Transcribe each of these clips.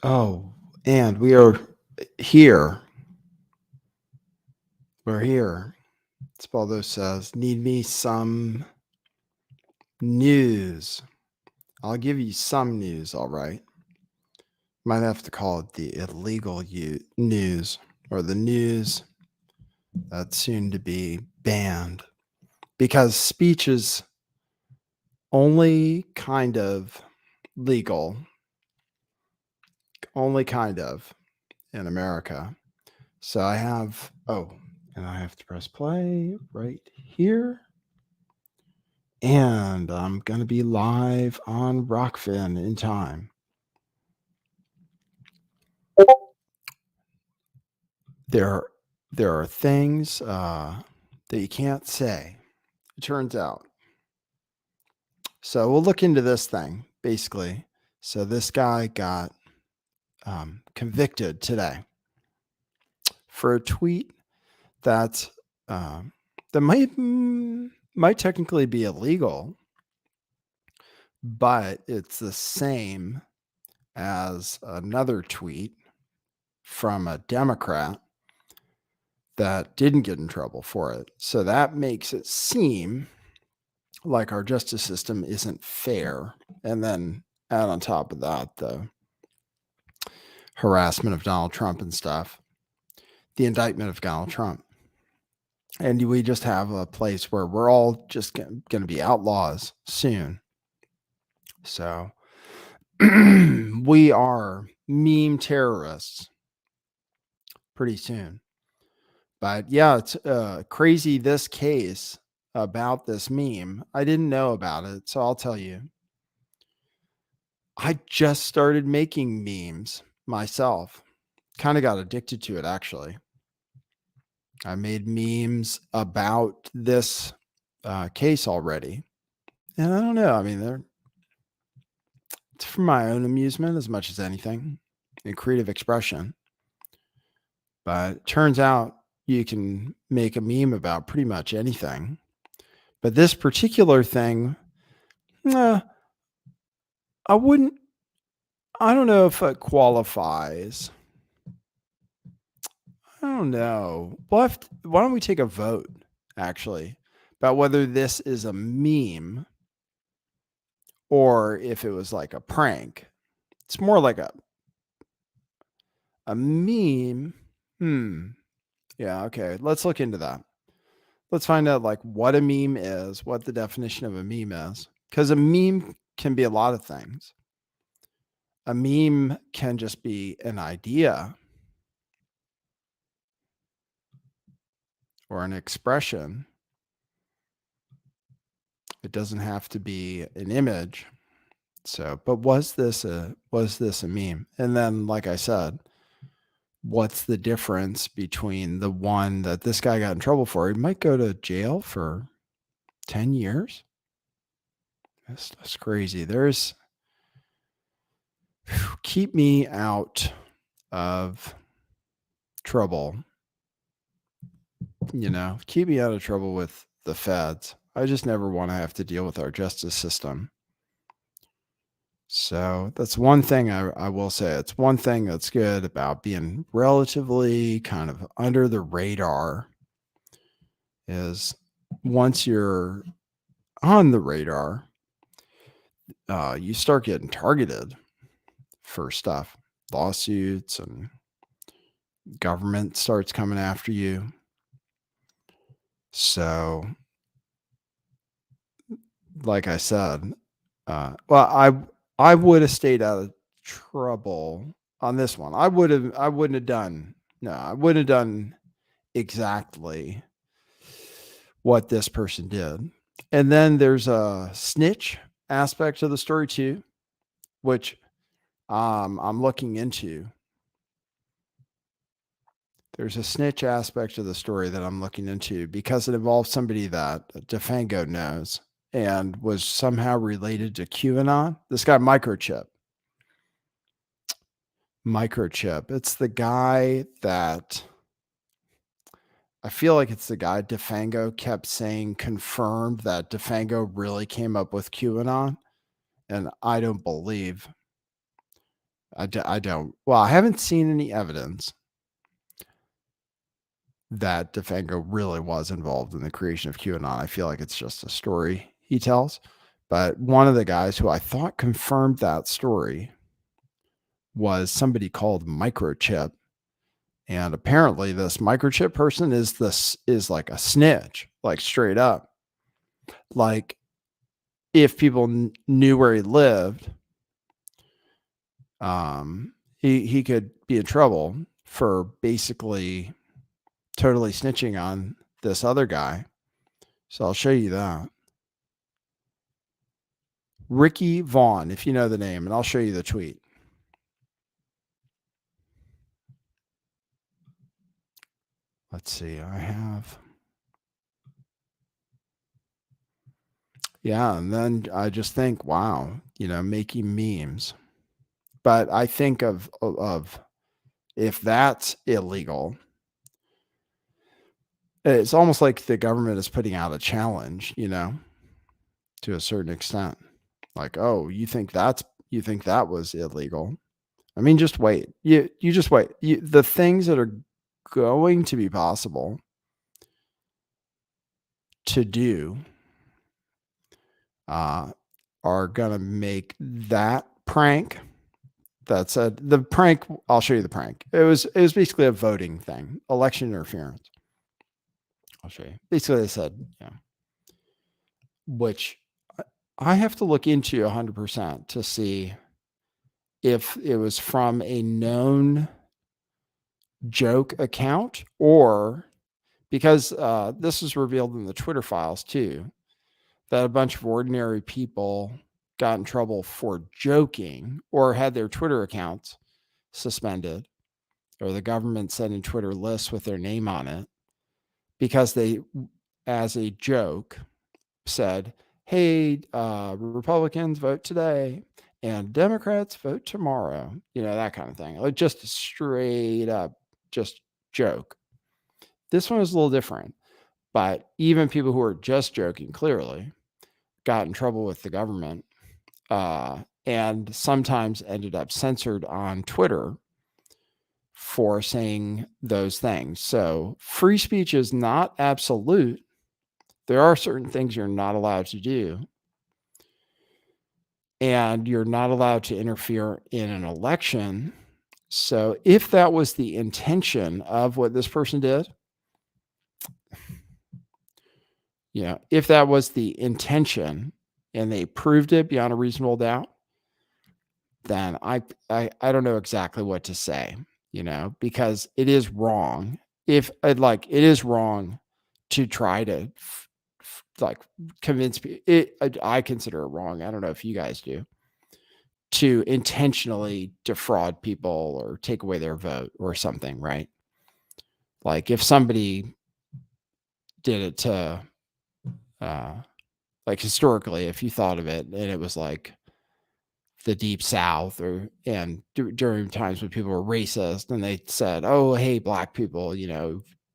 Oh, and we are here. We're here. Spaldo says, need me some news. I'll give you some news, all right. Might have to call it the illegal news or the news that's soon to be banned because speech is only kind of legal, only kind of in America. So I have, and I have to press play right here. And I'm going to be live on Rockfin in time. There are things that you can't say, it turns out. So we'll look into this thing, basically. So this guy got convicted today for a tweet that might technically be illegal, but it's the same as another tweet from a Democrat that didn't get in trouble for it. So that makes it seem like our justice system isn't fair. And then add on top of that the harassment of Donald Trump and stuff, the indictment of Donald Trump. And we just have a place where we're all just going to be outlaws soon. So we are meme terrorists pretty soon. But yeah, it's crazy, this case about this meme. I didn't know about it, so I'll tell you. I just started making memes myself. Kind of got addicted to it, actually. I made memes about this case already. And I don't know. I mean, it's for my own amusement as much as anything and creative expression. But it turns out you can make a meme about pretty much anything. But this particular thing, I don't know if it qualifies. I don't know. Why don't we take a vote, actually, about whether this is a meme or if it was like a prank. It's more like a meme. Yeah, okay. Let's look into that. Let's find out like what a meme is, what the definition of a meme is. Because a meme can be a lot of things. A meme can just be an idea or an expression. It doesn't have to be an image. So, but was this a meme? And then, like I said, what's the difference between the one that this guy got in trouble for? He might go to jail for 10 years. That's crazy. Keep me out of trouble. Keep me out of trouble with the feds. I just never want to have to deal with our justice system. So that's one thing I will say. It's one thing that's good about being relatively kind of under the radar is once you're on the radar, you start getting targeted for stuff, lawsuits, and government starts coming after you. So, like I said, I would have stayed out of trouble on this one. I wouldn't have done exactly what this person did. And then there's a snitch aspect to the story too, which I'm looking into. There's a snitch aspect of the story that I'm looking into because it involves somebody that DeFango knows and was somehow related to QAnon. This guy, Microchip. It's the guy that I feel like it's the guy DeFango kept saying confirmed that DeFango really came up with QAnon. And I don't believe I don't. Well, I haven't seen any evidence that Defengo really was involved in the creation of QAnon. I feel like it's just a story he tells. But one of the guys who I thought confirmed that story was somebody called Microchip. And apparently this microchip person is like a snitch, like straight up. Like if people knew where he lived, he could be in trouble for basically totally snitching on this other guy. So I'll show you that. Ricky Vaughn, if you know the name, and I'll show you the tweet. Let's see, I have. Yeah, and then I just think, wow, making memes. But I think of if that's illegal, it's almost like the government is putting out a challenge, to a certain extent. Like, oh, you think that was illegal? I mean, just wait. You just wait. The things that are going to be possible to do are gonna make that prank. That said, the prank. I'll show you the prank. It was basically a voting thing, election interference. I'll show you. Basically, they said, which I have to look into 100% to see if it was from a known joke account or because this is revealed in the Twitter files too, that a bunch of ordinary people got in trouble for joking or had their Twitter accounts suspended or the government sending Twitter lists with their name on it because they, as a joke, said, hey, Republicans vote today and Democrats vote tomorrow, that kind of thing. Like just straight up, just joke. This one is a little different, but even people who are just joking clearly got in trouble with the government and sometimes ended up censored on Twitter for saying those things. So free speech is not absolute. There are certain things you're not allowed to do. And you're not allowed to interfere in an election. So if that was the intention of what this person did, if that was the intention and they proved it beyond a reasonable doubt, then I don't know exactly what to say, because it is wrong. If it is wrong to try to convince people. I consider it wrong. I don't know if you guys do. To intentionally defraud people or take away their vote or something, right? Like if somebody did it to, like historically, if you thought of it and it was like the Deep South and during times when people were racist and they said, oh, hey, black people,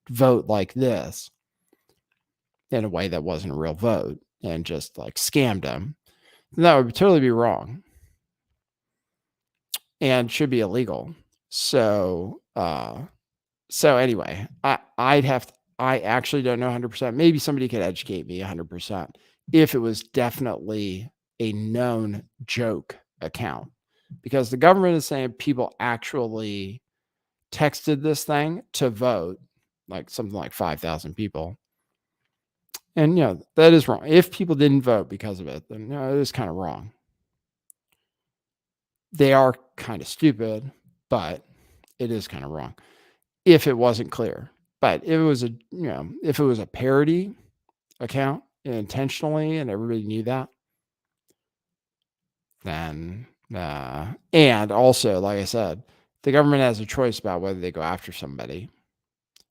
vote like this in a way that wasn't a real vote and just like scammed them, then that would totally be wrong. And should be illegal. So anyway, I actually don't know 100%. Maybe somebody could educate me 100% if it was definitely a known joke account, because the government is saying people actually texted this thing to vote, like something like 5,000 people. And that is wrong. If people didn't vote because of it, then it is kind of wrong. They are kind of stupid, but it is kind of wrong if it wasn't clear. But if it was a parody account intentionally and everybody knew that, then and also, like I said, the government has a choice about whether they go after somebody.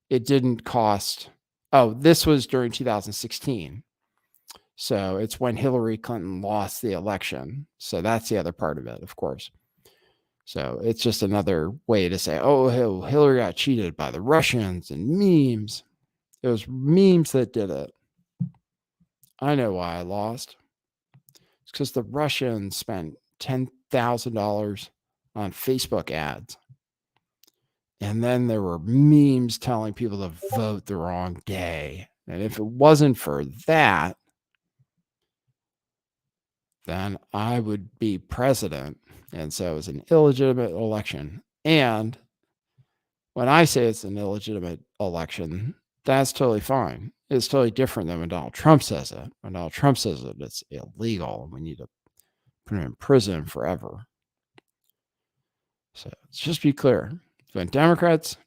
It didn't cost. Oh, this was during 2016. So it's when Hillary Clinton lost the election. So that's the other part of it, of course. So it's just another way to say, oh, Hillary got cheated by the Russians and memes. It was memes that did it. I know why I lost. It's because the Russians spent $10,000 on Facebook ads. And then there were memes telling people to vote the wrong day. And if it wasn't for that, then I would be president. And so it was an illegitimate election. And when I say it's an illegitimate election, that's totally fine. It's totally different than when Donald Trump says it. When Donald Trump says it, it's illegal. We need to put him in prison forever. So let's just be clear. When Democrats,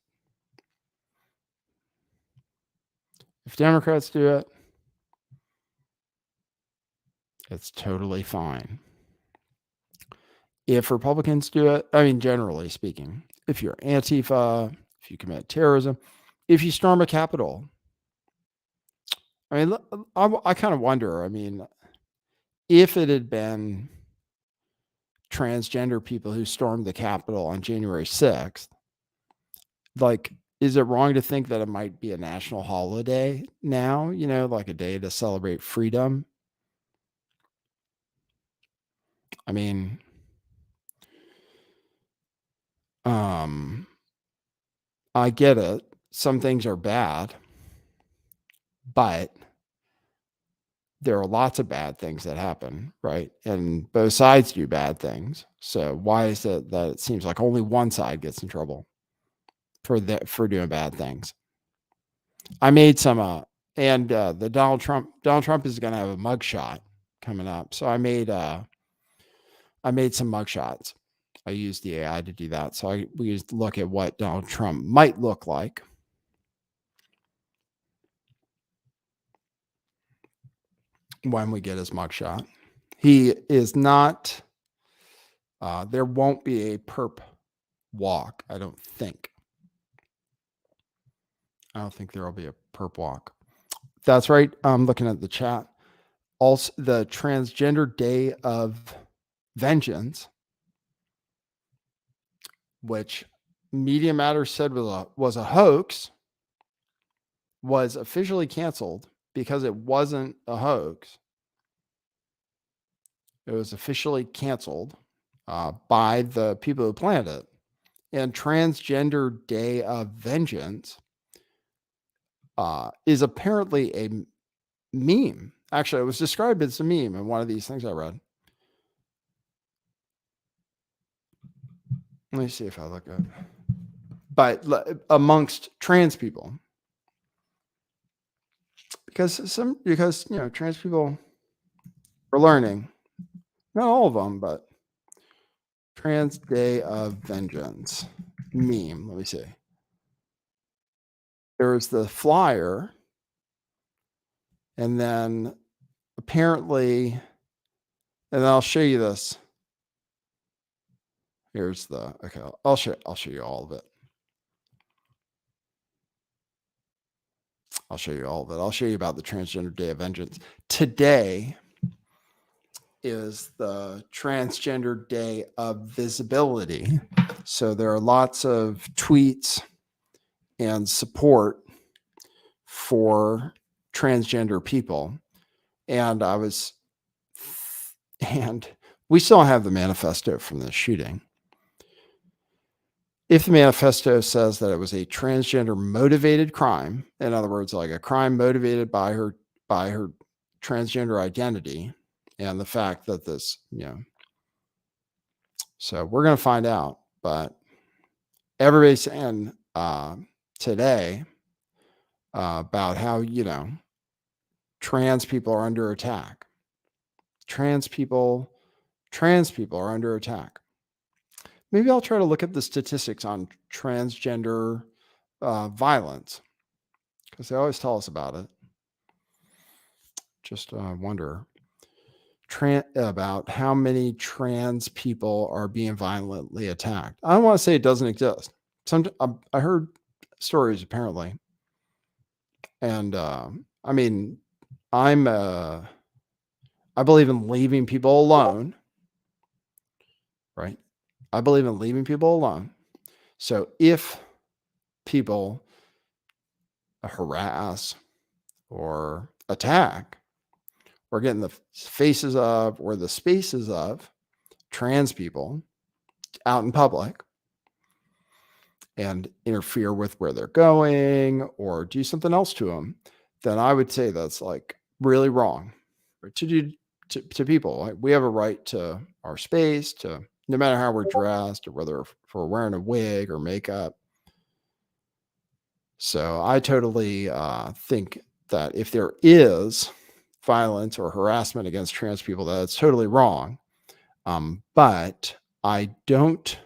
if Democrats do it, it's totally fine. If Republicans do it, I mean, generally speaking, if you're Antifa, if you commit terrorism, if you storm a Capitol, I mean, I kind of wonder, I mean, if it had been transgender people who stormed the Capitol on January 6th, like, is it wrong to think that it might be a national holiday now, you know, like a day to celebrate freedom? I mean, I get it. Some things are bad, but there are lots of bad things that happen, right? And both sides do bad things. So why is it that it seems like only one side gets in trouble for doing bad things? I made some and the Donald Trump is going to have a mugshot coming up. So I made some mugshots. I used the AI to do that. So we used to look at what Donald Trump might look like. When we get his mugshot, he is not. There won't be a perp walk. I don't think. I don't think there will be a perp walk. That's right. I'm looking at the chat. Also, the Transgender Day of Vengeance, which Media Matters said was a hoax, was officially canceled because it wasn't a hoax. It was officially canceled by the people who planned it. And Transgender Day of Vengeance is apparently a meme. Actually, it was described as a meme in one of these things I read. Let me see if I look up. But amongst trans people, because trans people are learning, not all of them, but Trans Day of Vengeance meme. Let me see. There's the flyer, and then apparently, and then I'll show you this. Here's the okay. I'll show you all of it. I'll show you all of it. I'll show you about the Transgender Day of Vengeance. Today is the Transgender Day of Visibility. So there are lots of tweets and support for transgender people. And we still have the manifesto from the shooting. If the manifesto says that it was a transgender motivated crime, in other words, like a crime motivated by her transgender identity, and the fact that this, so we're going to find out. But everybody's saying today about how, trans people are under attack. Trans people are under attack. Maybe I'll try to look at the statistics on transgender violence, because they always tell us about it. Just wonder about how many trans people are being violently attacked. I don't want to say it doesn't exist. I heard stories apparently, and I mean, I believe in leaving people alone, right? I believe in leaving people alone. So if people harass or attack or get in the faces of or the spaces of trans people, out in public and interfere with where they're going or do something else to them, then I would say that's like really wrong to do to people. Like, we have a right to our space, to no matter how we're dressed or whether if we're wearing a wig or makeup. So I totally think that if there is violence or harassment against trans people, that's totally wrong. But I don't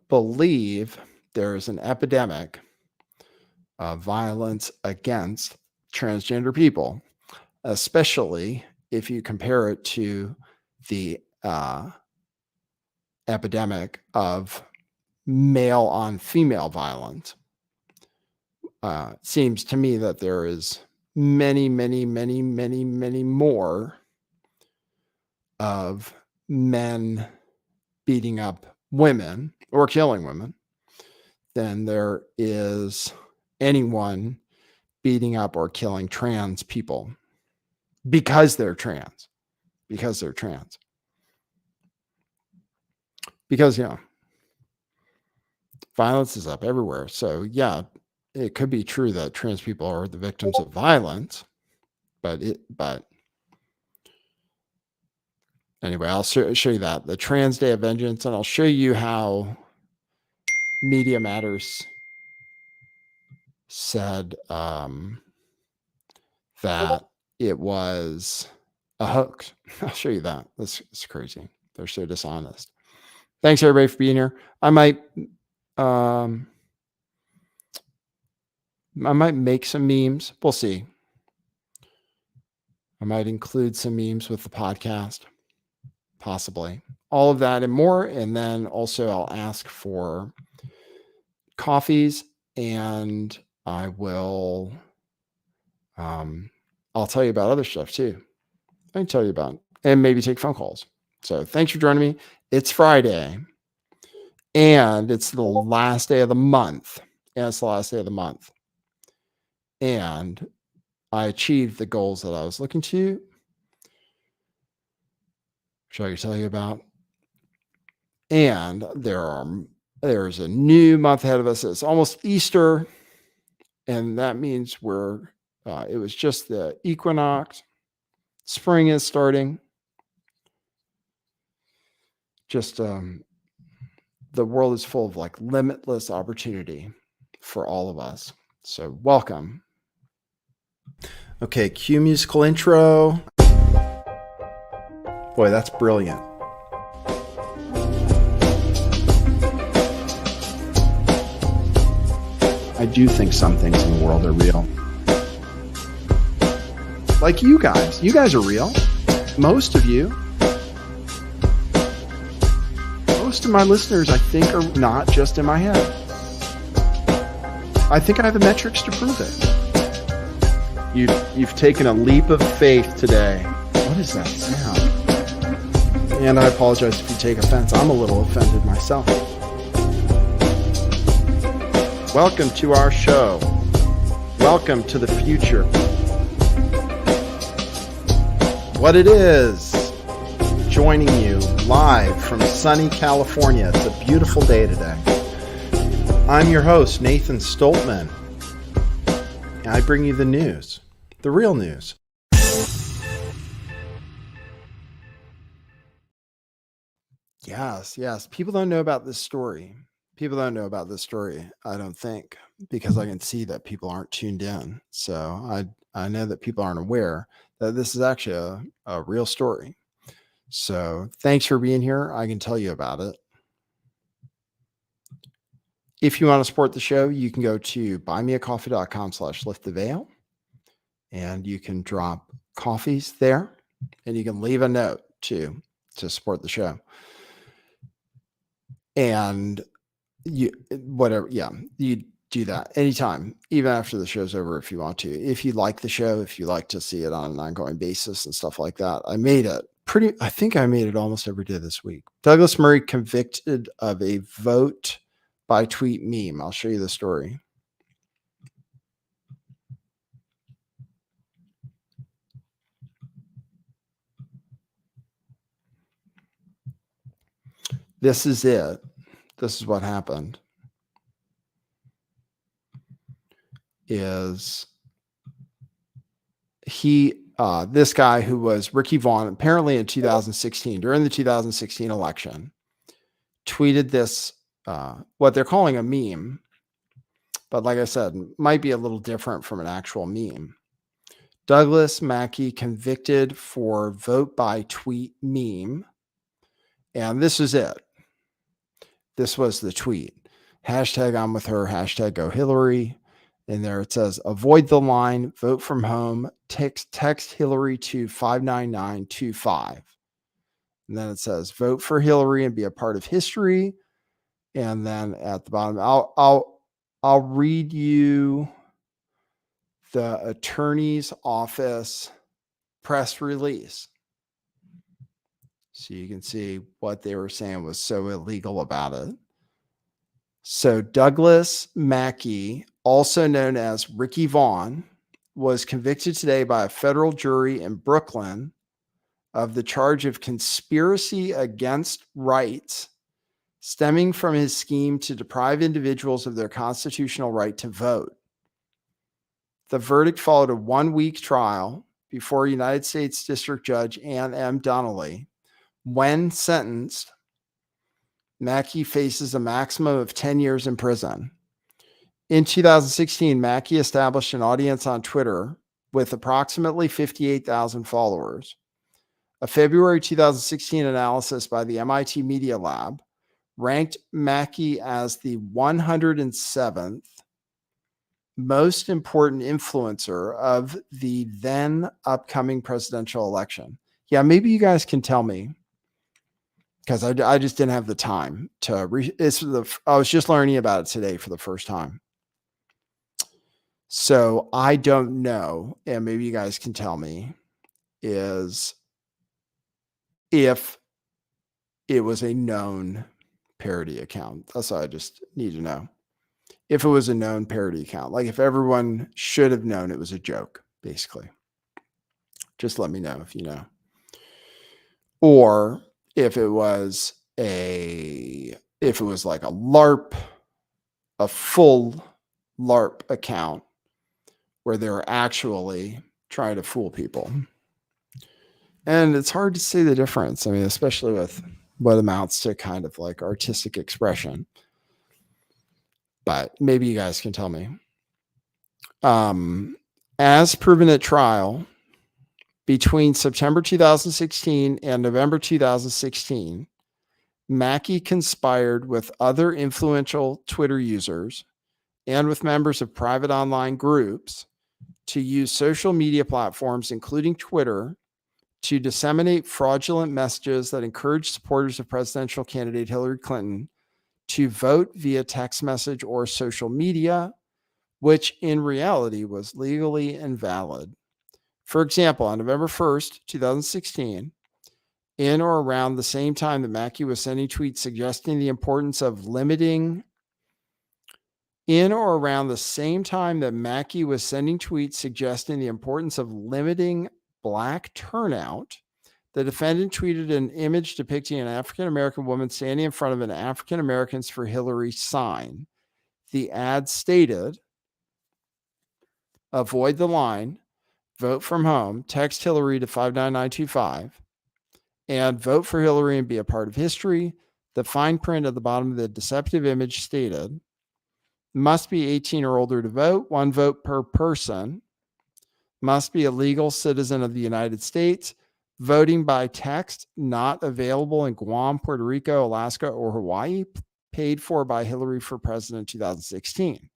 believe there is an epidemic of violence against transgender people, especially if you compare it to the epidemic of male on female violence. It seems to me that there is many more of men beating up women or killing women than there is anyone beating up or killing trans people because they're trans. Because, violence is up everywhere. So, yeah, it could be true that trans people are the victims of violence, but anyway, I'll show you that, the Trans Day of Vengeance, and I'll show you how Media Matters said that it was a hoax. I'll show you that. It's crazy. They're so dishonest. Thanks everybody for being here. I might make some memes. We'll see. I might include some memes with the podcast, possibly. All of that and more. And then also I'll ask for coffees, and I will I'll tell you about other stuff too. I can tell you about, and maybe take phone calls. So thanks for joining me. It's Friday and it's the last day of the month. And I achieved the goals that I was looking to. Shall I tell you about? And there's a new month ahead of us. It's almost Easter. And that means it was just the equinox. Spring is starting. Just the world is full of like limitless opportunity for all of us. So welcome. Okay, cue musical intro. Boy, that's brilliant. I do think some things in the world are real. Like you guys. You guys are real. Most of you. Most of my listeners, I think, are not just in my head. I think I have the metrics to prove it. You've taken a leap of faith today. What is that sound? And I apologize if you take offense. I'm a little offended myself. Welcome to our show. Welcome to the future. What it is, joining you live from sunny California. It's a beautiful day today. I'm your host, Nathan Stoltman. And I bring you the news, the real news. Yes. People don't know about this story. I don't think, because I can see that people aren't tuned in. So I know that people aren't aware that this is actually a real story. So thanks for being here. I can tell you about it. If you want to support the show, you can go to buymeacoffee.com/lifttheveil, and you can drop coffees there, and you can leave a note too to support the show. And you do that anytime, even after the show's over, if you want to. If you like the show, if you like to see it on an ongoing basis and stuff like that. I think I made it almost every day this week. Douglas Murray convicted of a vote by tweet meme. I'll show you the story. This is it. This is what happened. Is this guy who was Ricky Vaughn, apparently in 2016, during the 2016 election, tweeted this, what they're calling a meme, but like I said, might be a little different from an actual meme. Douglas Mackey convicted for vote by tweet meme. And this is it. This was the tweet. Hashtag I'm with her, hashtag go Hillary. And there it says, avoid the line, vote from home, text Hillary to 59925. And then it says, vote for Hillary and be a part of history. And then at the bottom, I'll read you the attorney's office press release, so you can see what they were saying was so illegal about it. So Douglas Mackey, also known as Ricky Vaughn, was convicted today by a federal jury in Brooklyn of the charge of conspiracy against rights stemming from his scheme to deprive individuals of their constitutional right to vote. The verdict followed a 1-week trial before United States District Judge Ann M. Donnelly. When sentenced, Mackey faces a maximum of 10 years in prison. In 2016, Mackey established an audience on Twitter with approximately 58,000 followers. A February 2016 analysis by the MIT Media Lab ranked Mackey as the 107th most important influencer of the then upcoming presidential election. Yeah, maybe you guys can tell me, because I just didn't have the time to I was just learning about it today for the first time. So I don't know, and maybe you guys can tell me, is if it was a known parody account. That's what I just need to know. If it was a known parody account, like if everyone should have known it was a joke, basically. Just let me know if you know. Or if it was like a LARP, a full LARP account where they're actually trying to fool people. And it's hard to see the difference. I mean, especially with what amounts to kind of like artistic expression. But maybe you guys can tell me. As proven at trial, between September 2016 and November 2016, Mackey conspired with other influential Twitter users and with members of private online groups to use social media platforms, including Twitter, to disseminate fraudulent messages that encourage supporters of presidential candidate Hillary Clinton to vote via text message or social media, which in reality was legally invalid. For example, on November 1st, 2016, in or around the same time that Mackey was sending tweets suggesting the importance of limiting Black turnout, the defendant tweeted an image depicting an African-American woman standing in front of an African Americans for Hillary sign. The ad stated, avoid the line, vote from home, text Hillary to 59925, and vote for Hillary and be a part of history. The fine print at the bottom of the deceptive image stated, must be 18 or older to vote, 1 vote per person, must be a legal citizen of the United States, voting by text not available in Guam, Puerto Rico, Alaska, or Hawaii, paid for by Hillary for President 2016.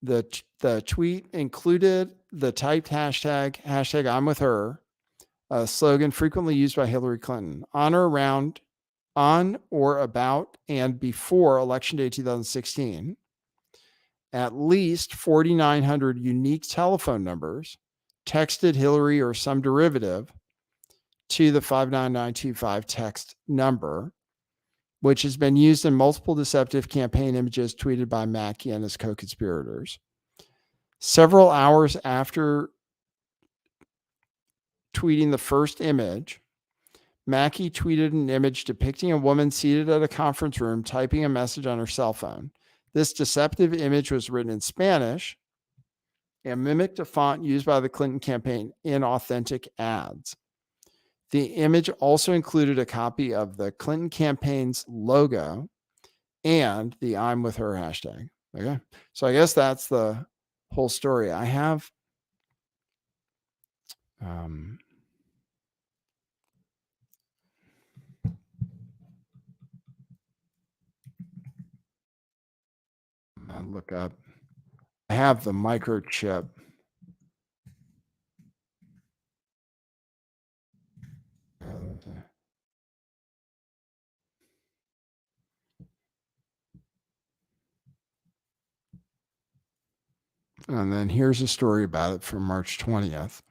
The tweet included the typed hashtag I'm with her, a slogan frequently used by Hillary Clinton. On or about and before Election Day 2016, at least 4,900 unique telephone numbers texted Hillary or some derivative to the 59925 text number, which has been used in multiple deceptive campaign images tweeted by Mackey and his co-conspirators. Several hours after tweeting the first image, Mackey tweeted an image depicting a woman seated at a conference room typing a message on her cell phone. This deceptive image was written in Spanish and mimicked a font used by the Clinton campaign in authentic ads. The image also included a copy of the Clinton campaign's logo and the I'm with her hashtag. Okay. So I guess that's the whole story. I have I'll look up. I have the microchip. And then here's a story about it from March 20th.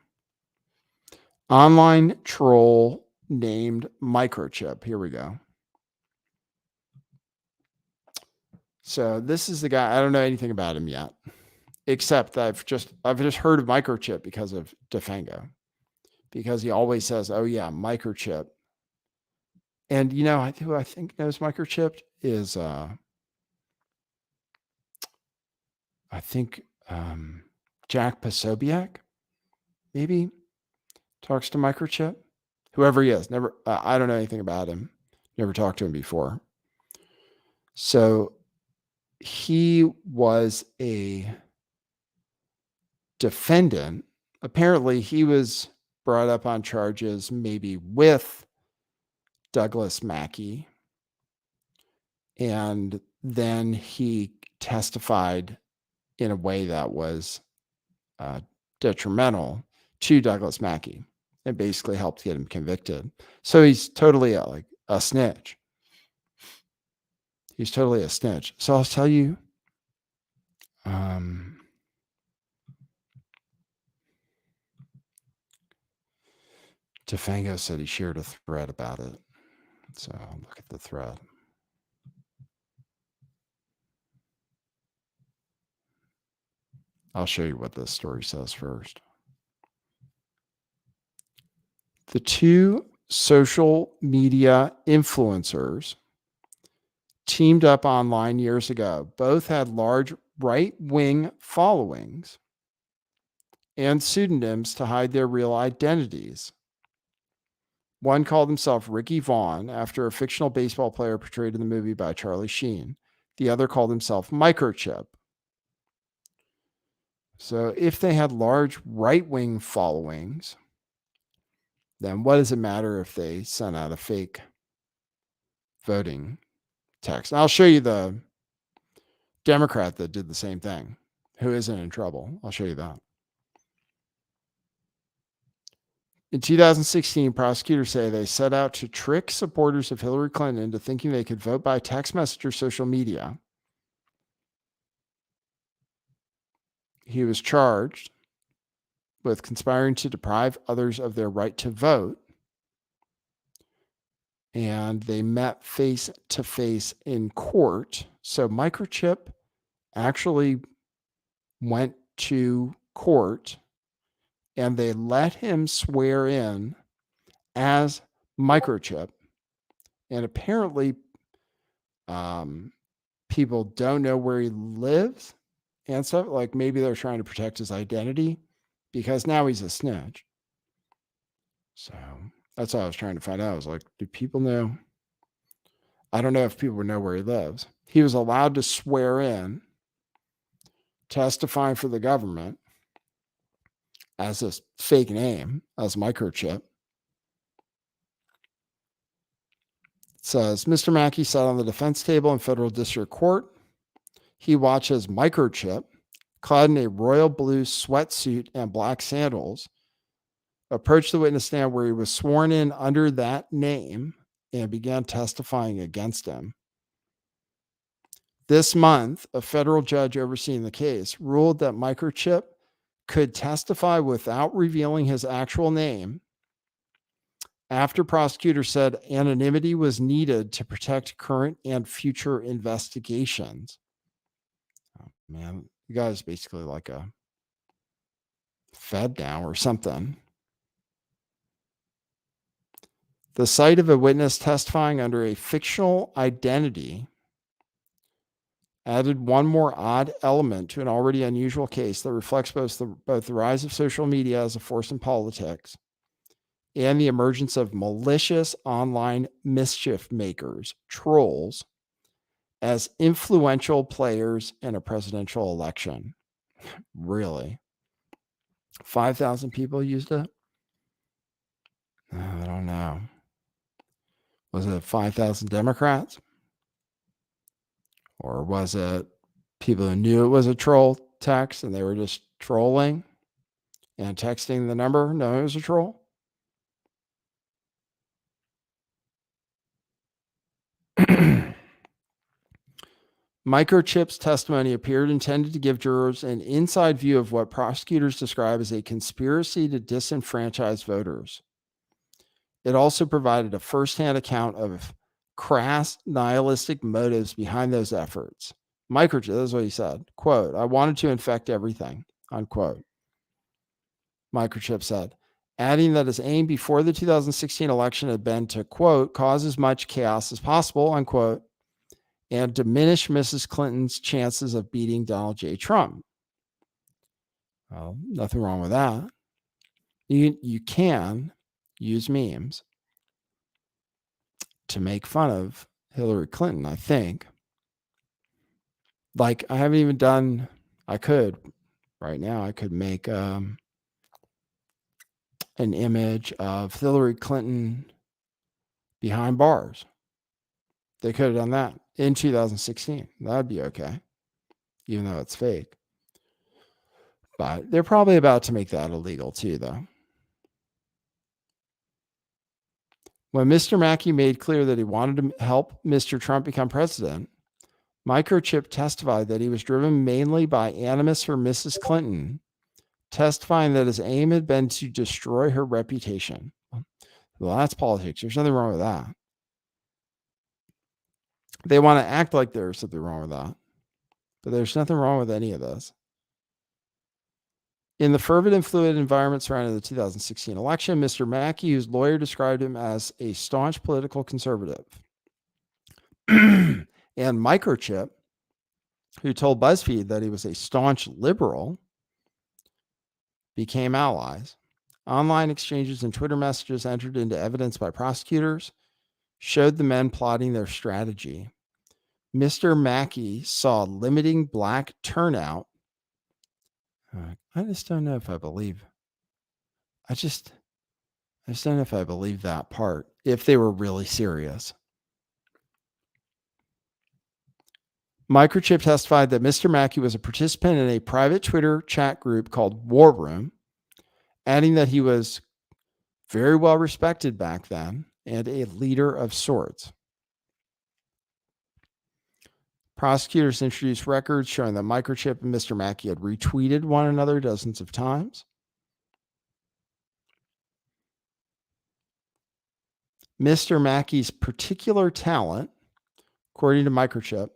Online troll named Microchip. Here we go. So this is the guy. I don't know anything about him yet, except I've just heard of Microchip because of Defango, because he always says, "Oh yeah, Microchip." And you know who I think knows Microchip is I think Jack Posobiec maybe talks to Microchip. Whoever he is, never. I don't know anything about him. Never talked to him before. So he was a defendant. Apparently, he was brought up on charges maybe with Douglas Mackey, and then he testified in a way that was detrimental to Douglas Mackey and basically helped get him convicted. So he's totally a snitch. He's totally a snitch. So I'll tell you, Defango said he shared a thread about it. So I'll look at the thread. I'll show you what this story says first. The two social media influencers teamed up online years ago. Both had large right-wing followings and pseudonyms to hide their real identities. One called himself Ricky Vaughn, after a fictional baseball player portrayed in the movie by Charlie Sheen. The other called himself Microchip. So if they had large right-wing followings, then what does it matter if they sent out a fake voting text? And I'll show you the Democrat that did the same thing, who isn't in trouble. I'll show you that. In 2016, prosecutors say they set out to trick supporters of Hillary Clinton into thinking they could vote by text message or social media. He was charged with conspiring to deprive others of their right to vote. And they met face to face in court. So Microchip actually went to court and they let him swear in as Microchip. And apparently, people don't know where he lives and stuff. Like maybe they're trying to protect his identity because now he's a snitch. So that's what I was trying to find out. I was like, do people know? I don't know if people would know where he lives. He was allowed to swear in, testifying for the government as this fake name, as Microchip. It says, Mr. Mackey sat on the defense table in federal district court. He watches Microchip, clad in a royal blue sweatsuit and black sandals, approach the witness stand where he was sworn in under that name and began testifying against him. This month, a federal judge overseeing the case ruled that Microchip could testify without revealing his actual name after prosecutors said anonymity was needed to protect current and future investigations. Oh, man, the guy's basically like a Fed now or something. The sight of a witness testifying under a fictional identity added one more odd element to an already unusual case that reflects both the rise of social media as a force in politics and the emergence of malicious online mischief makers, trolls, as influential players in a presidential election. Really? 5,000 people used it? I don't know. Was it 5,000 Democrats? Or was it people who knew it was a troll text and they were just trolling and texting the number knowing it was a troll? Microchip's testimony appeared intended to give jurors an inside view of what prosecutors describe as a conspiracy to disenfranchise voters. It also provided a firsthand account of crass, nihilistic motives behind those efforts. Microchip, that's what he said, quote, "I wanted to infect everything," unquote. Microchip said, adding that his aim before the 2016 election had been to, quote, "cause as much chaos as possible," unquote, and diminish Mrs. Clinton's chances of beating Donald J. Trump. Well, nothing wrong with that. You can use memes to make fun of Hillary Clinton, I think. Like, I haven't even done, I could, right now, I could make an image of Hillary Clinton behind bars. They could have done that in 2016. That'd be okay, even though it's fake. But they're probably about to make that illegal too, though. When Mr. Mackey made clear that he wanted to help Mr. Trump become president, Microchip testified that he was driven mainly by animus for Mrs. Clinton, testifying that his aim had been to destroy her reputation. Well, that's politics. There's nothing wrong with that. They want to act like there's something wrong with that, but there's nothing wrong with any of this. In the fervent and fluid environment surrounding the 2016 election, Mr. Mackey, whose lawyer described him as a staunch political conservative, and Microchip, who told BuzzFeed that he was a staunch liberal, became allies. Online exchanges and Twitter messages entered into evidence by prosecutors showed the men plotting their strategy. Mr. Mackey saw limiting black turnout. I just don't know if I believe. I just don't know if I believe that part, if they were really serious. Microchip testified that Mr. Mackey was a participant in a private Twitter chat group called War Room, adding that he was very well respected back then and a leader of sorts. Prosecutors introduced records showing that Microchip and Mr. Mackey had retweeted one another dozens of times. Mr. Mackey's particular talent, according to Microchip,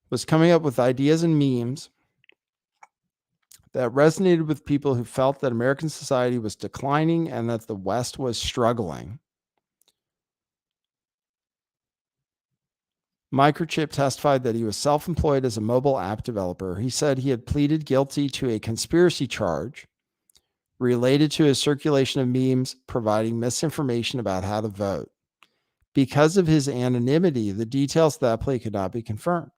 was coming up with ideas and memes that resonated with people who felt that American society was declining and that the West was struggling. Microchip testified that he was self-employed as a mobile app developer. He said he had pleaded guilty to a conspiracy charge related to his circulation of memes providing misinformation about how to vote. Because of his anonymity, the details of that plea could not be confirmed.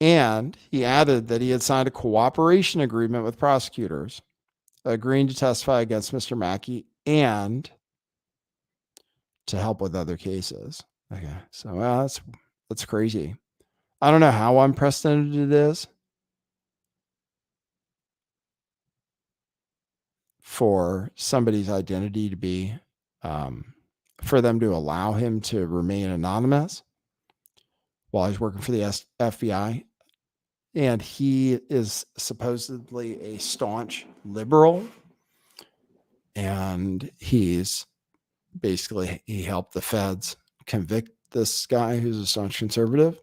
And he added that he had signed a cooperation agreement with prosecutors, agreeing to testify against Mr. Mackey and to help with other cases. Okay, so that's crazy. I don't know how unprecedented it is for somebody's identity to be, for them to allow him to remain anonymous while he's working for the FBI. And he is supposedly a staunch liberal. And he's basically, he helped the feds convict this guy who's a staunch conservative.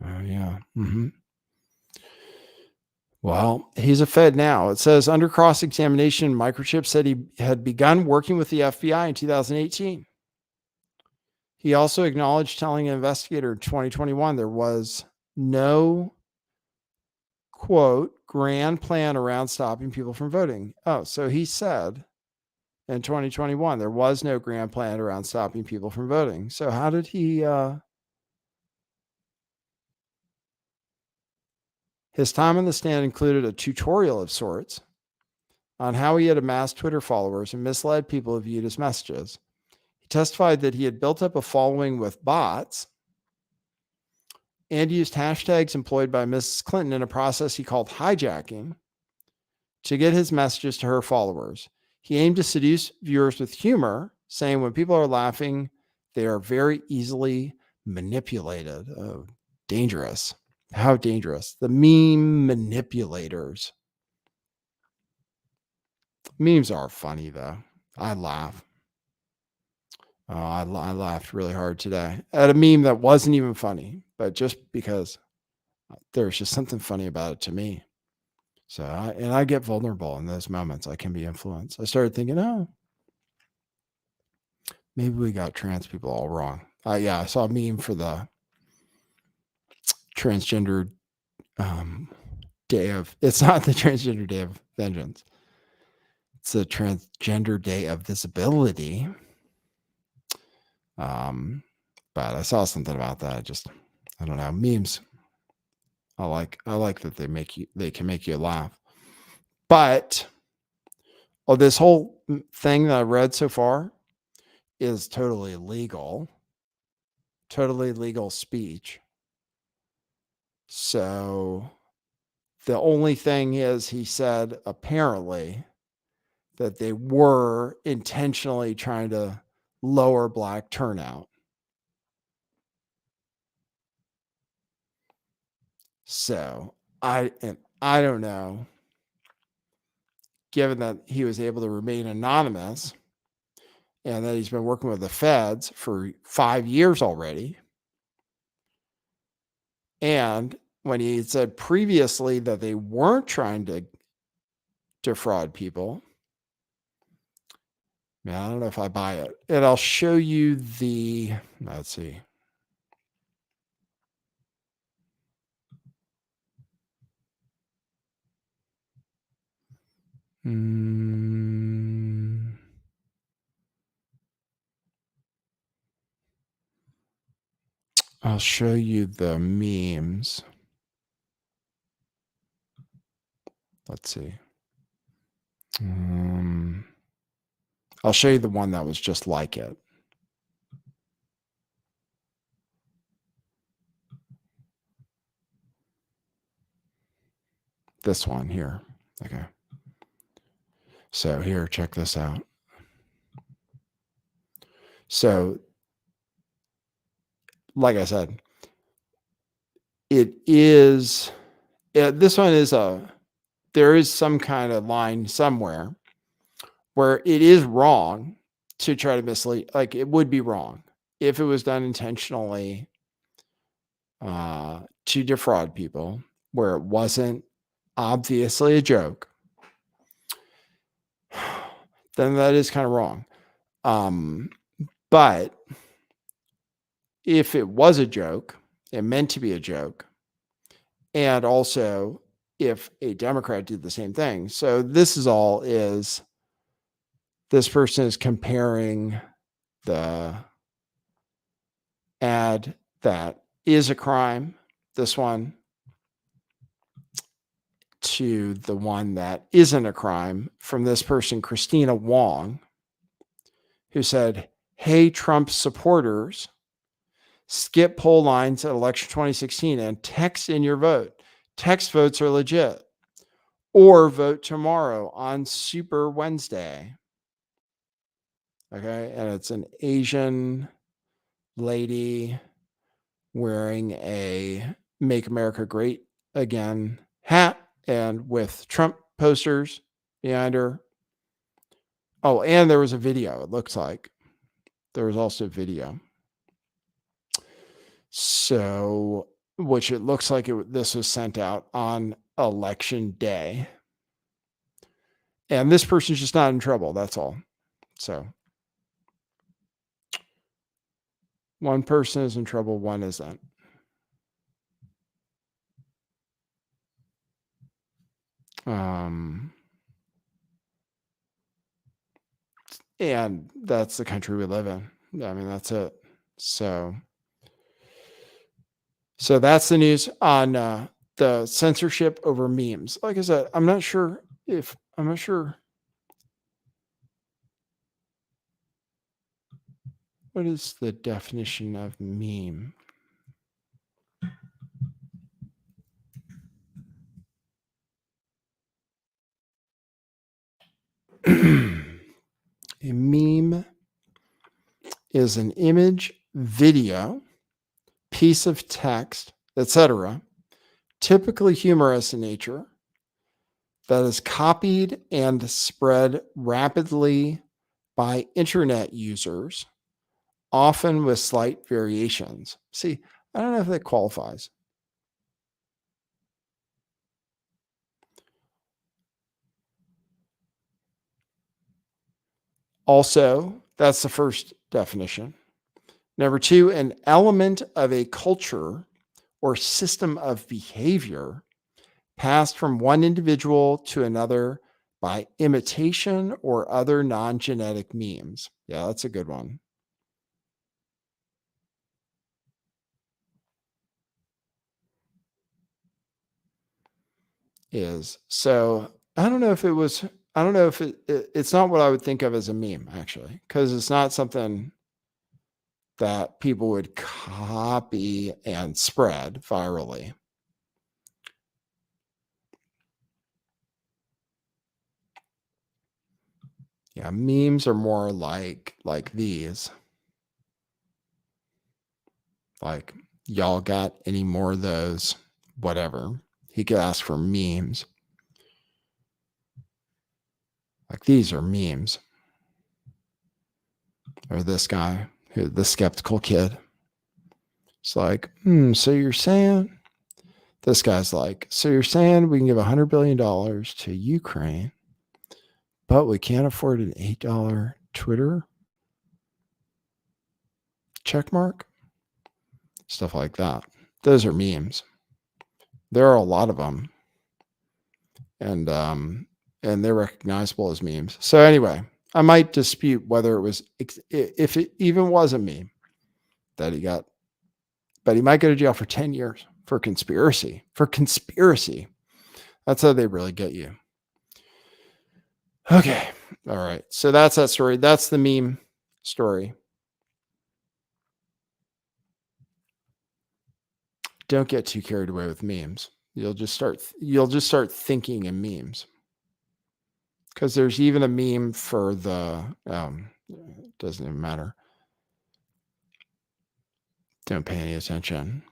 Yeah. Mm-hmm. Well, he's a Fed now. It says under cross-examination, Microchip said he had begun working with the FBI in 2018. He also acknowledged telling an investigator in 2021 there was no, quote, grand plan around stopping people from voting. Oh, so he said in 2021 there was no grand plan around stopping people from voting. So how did he his time on the stand included a tutorial of sorts on how he had amassed Twitter followers and misled people who viewed his messages. He testified that he had built up a following with bots and used hashtags employed by Mrs. Clinton in a process he called hijacking to get his messages to her followers. He aimed to seduce viewers with humor, saying when people are laughing, they are very easily manipulated. Oh, dangerous. How dangerous. The meme manipulators. Memes are funny, though. I laugh. I laughed really hard today at a meme that wasn't even funny, but just because there's just something funny about it to me. So, I get vulnerable in those moments. I can be influenced. I started thinking, oh, maybe we got trans people all wrong. Yeah, I saw a meme for the transgender day of, it's not the transgender day of vengeance. It's the transgender day of visibility. But I saw something about that. I don't know, memes. I like that they can make you laugh. But this whole thing that I read so far is totally legal speech. So the only thing is, he said apparently that they were intentionally trying to lower black turnout. So I don't know, given that he was able to remain anonymous and that he's been working with the feds for 5 years already. And when he said previously that they weren't trying to defraud people, man, I don't know if I buy it. And I'll show you let's see. I'll show you the memes. Let's see. I'll show you the one that was just like it. This one here. Okay. So here, check this out. So, like I said, this one is there is some kind of line somewhere where it is wrong to try to mislead. Like, it would be wrong if it was done intentionally to defraud people, where it wasn't obviously a joke. Then that is kind of wrong. But if it was a joke, it meant to be a joke, and also if a Democrat did the same thing. So this person is comparing the ad that is a crime, this one, to the one that isn't a crime, from this person, Christina Wong, who said, "Hey, Trump supporters, skip poll lines at election 2016 and text in your vote. Text votes are legit. Or vote tomorrow on Super Wednesday." Okay. And it's an Asian lady wearing a Make America Great Again hat and with Trump posters behind her. Oh, and there was a video, it looks like. There was also a video. So, which it looks like this was sent out on election day. And this person's just not in trouble. That's all. So one person is in trouble, one isn't. And that's the country we live in. I mean, that's it. So that's the news on the censorship over memes. Like I said, I'm not sure. What is the definition of meme? A meme is an image, video, piece of text, etc., typically humorous in nature, that is copied and spread rapidly by internet users, often with slight variations. See, I don't know if that qualifies. Also, that's the first definition. Number two, an element of a culture or system of behavior passed from one individual to another by imitation or other non-genetic means. Yeah, that's a good one. So I don't know if it's not what I would think of as a meme, actually, because it's not something that people would copy and spread virally. Yeah, memes are more like these. Like, y'all got any more of those? Whatever. He could ask for memes. Like, these are memes. Or this guy, the skeptical kid. It's like, so you're saying, this guy's like, so you're saying we can give $100 billion to Ukraine, but we can't afford an $8 Twitter check mark? Stuff like that. Those are memes. There are a lot of them. And they're recognizable as memes. So anyway, I might dispute whether it was, if it even was a meme that he got, but he might go to jail for 10 years for conspiracy. That's how they really get you. Okay. All right. So that's that story. That's the meme story. Don't get too carried away with memes. You'll just start thinking in memes. Because there's even a meme for the it doesn't even matter. Don't pay any attention.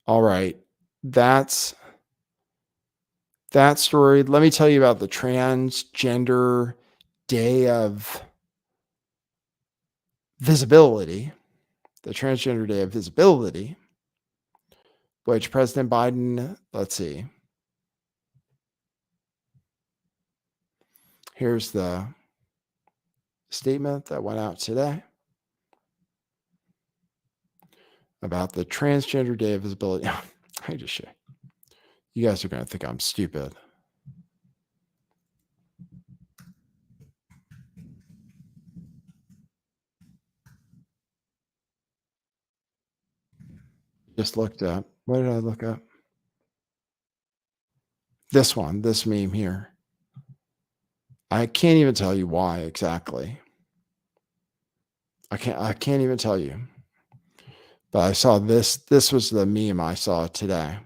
All right. That's that story. Let me tell you about the Transgender Day of Visibility. The Transgender Day of Visibility, which President Biden, let's see. Here's the statement that went out today about the Transgender Day of Visibility. I just show you guys are going to think I'm stupid. Just looked up. What did I look up? This one, this meme here. I can't even tell you why exactly. I can't even tell you. But I saw this. This was the meme I saw today.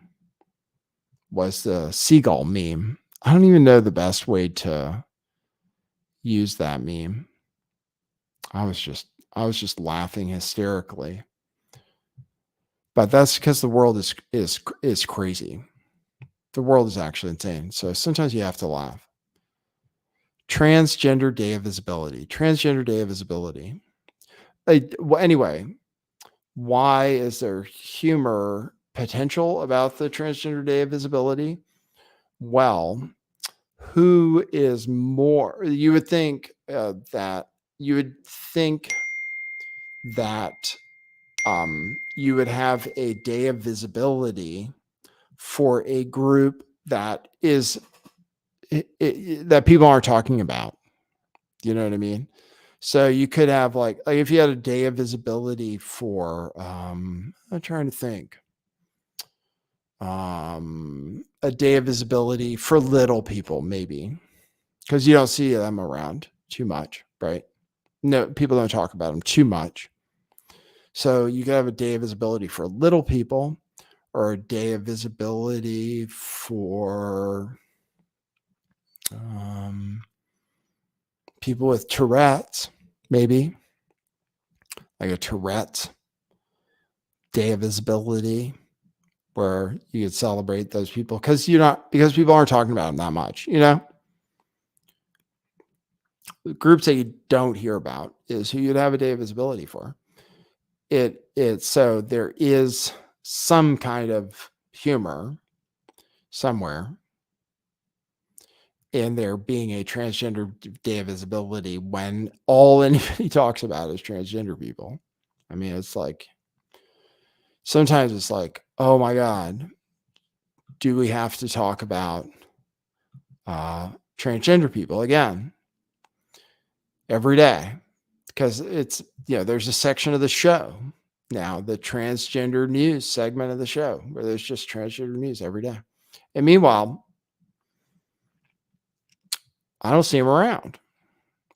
Was the seagull meme. I don't even know the best way to use that meme. I was just laughing hysterically. But that's because the world is crazy. The world is actually insane. So sometimes you have to laugh. Transgender Day of Visibility. Transgender Day of Visibility. Well, anyway, why is there humor potential about the Transgender Day of Visibility? Well, who is more? You would think that you would you would have a day of visibility for a group that is that people aren't talking about. You know what I mean? So you could have like if you had a day of visibility for I'm trying to think. A day of visibility for little people, maybe, because you don't see them around too much, right? No, people don't talk about them too much. So you could have a day of visibility for little people, or a day of visibility for people with Tourette's, maybe like a Tourette's day of visibility where you could celebrate those people because people aren't talking about them that much, groups that you don't hear about is who you'd have a day of visibility for. So there is some kind of humor somewhere in there being a transgender day of visibility when all anybody talks about is transgender people. I mean, it's like, sometimes it's like, oh my God, do we have to talk about transgender people again every day? Because it's, there's a section of the show now, the transgender news segment of the show, where there's just transgender news every day. And meanwhile, I don't see them around.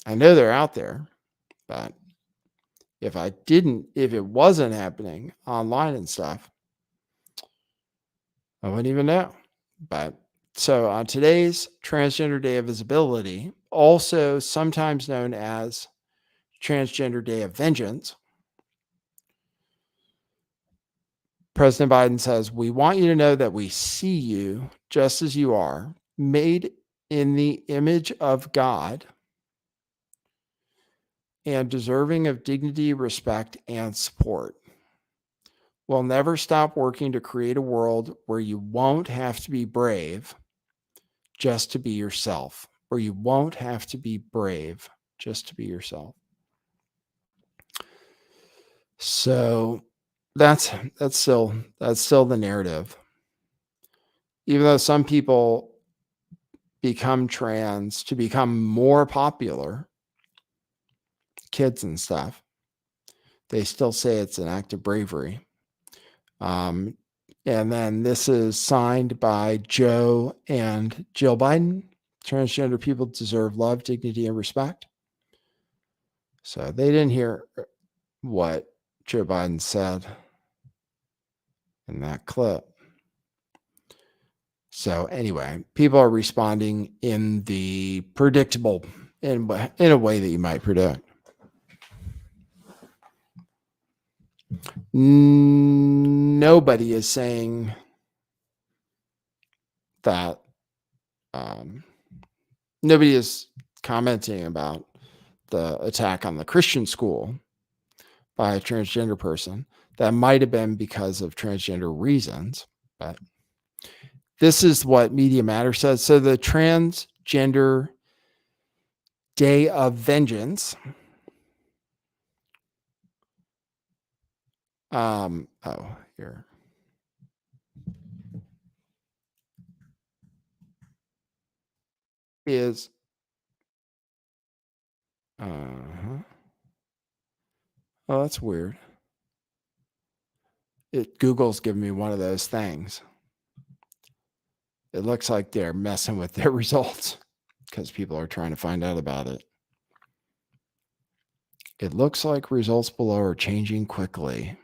I know they're out there, but if it wasn't happening online and stuff, I wouldn't even know. But so on today's Transgender Day of Visibility, also sometimes known as Transgender Day of Vengeance, President Biden says, "We want you to know that we see you just as you are, made in the image of God and deserving of dignity, respect, and support. We'll never stop working to create a world where you won't have to be brave just to be yourself, where you won't have to be brave just to be yourself." So that's still the narrative. Even though some people become trans to become more popular, kids and stuff, they still say it's an act of bravery. And then this is signed by Joe and Jill Biden. Transgender people deserve love, dignity, and respect. So they didn't hear what Joe Biden said in that clip. So anyway, people are responding in the predictable, in a way that you might predict. Nobody is saying that. Nobody is commenting about the attack on the Christian school by a transgender person. That might have been because of transgender reasons, but this is what Media Matters says. So the Transgender Day of Vengeance. Here. Is oh, that's weird. Google's giving me one of those things. It looks like they're messing with their results because people are trying to find out about it. It looks like results below are changing quickly.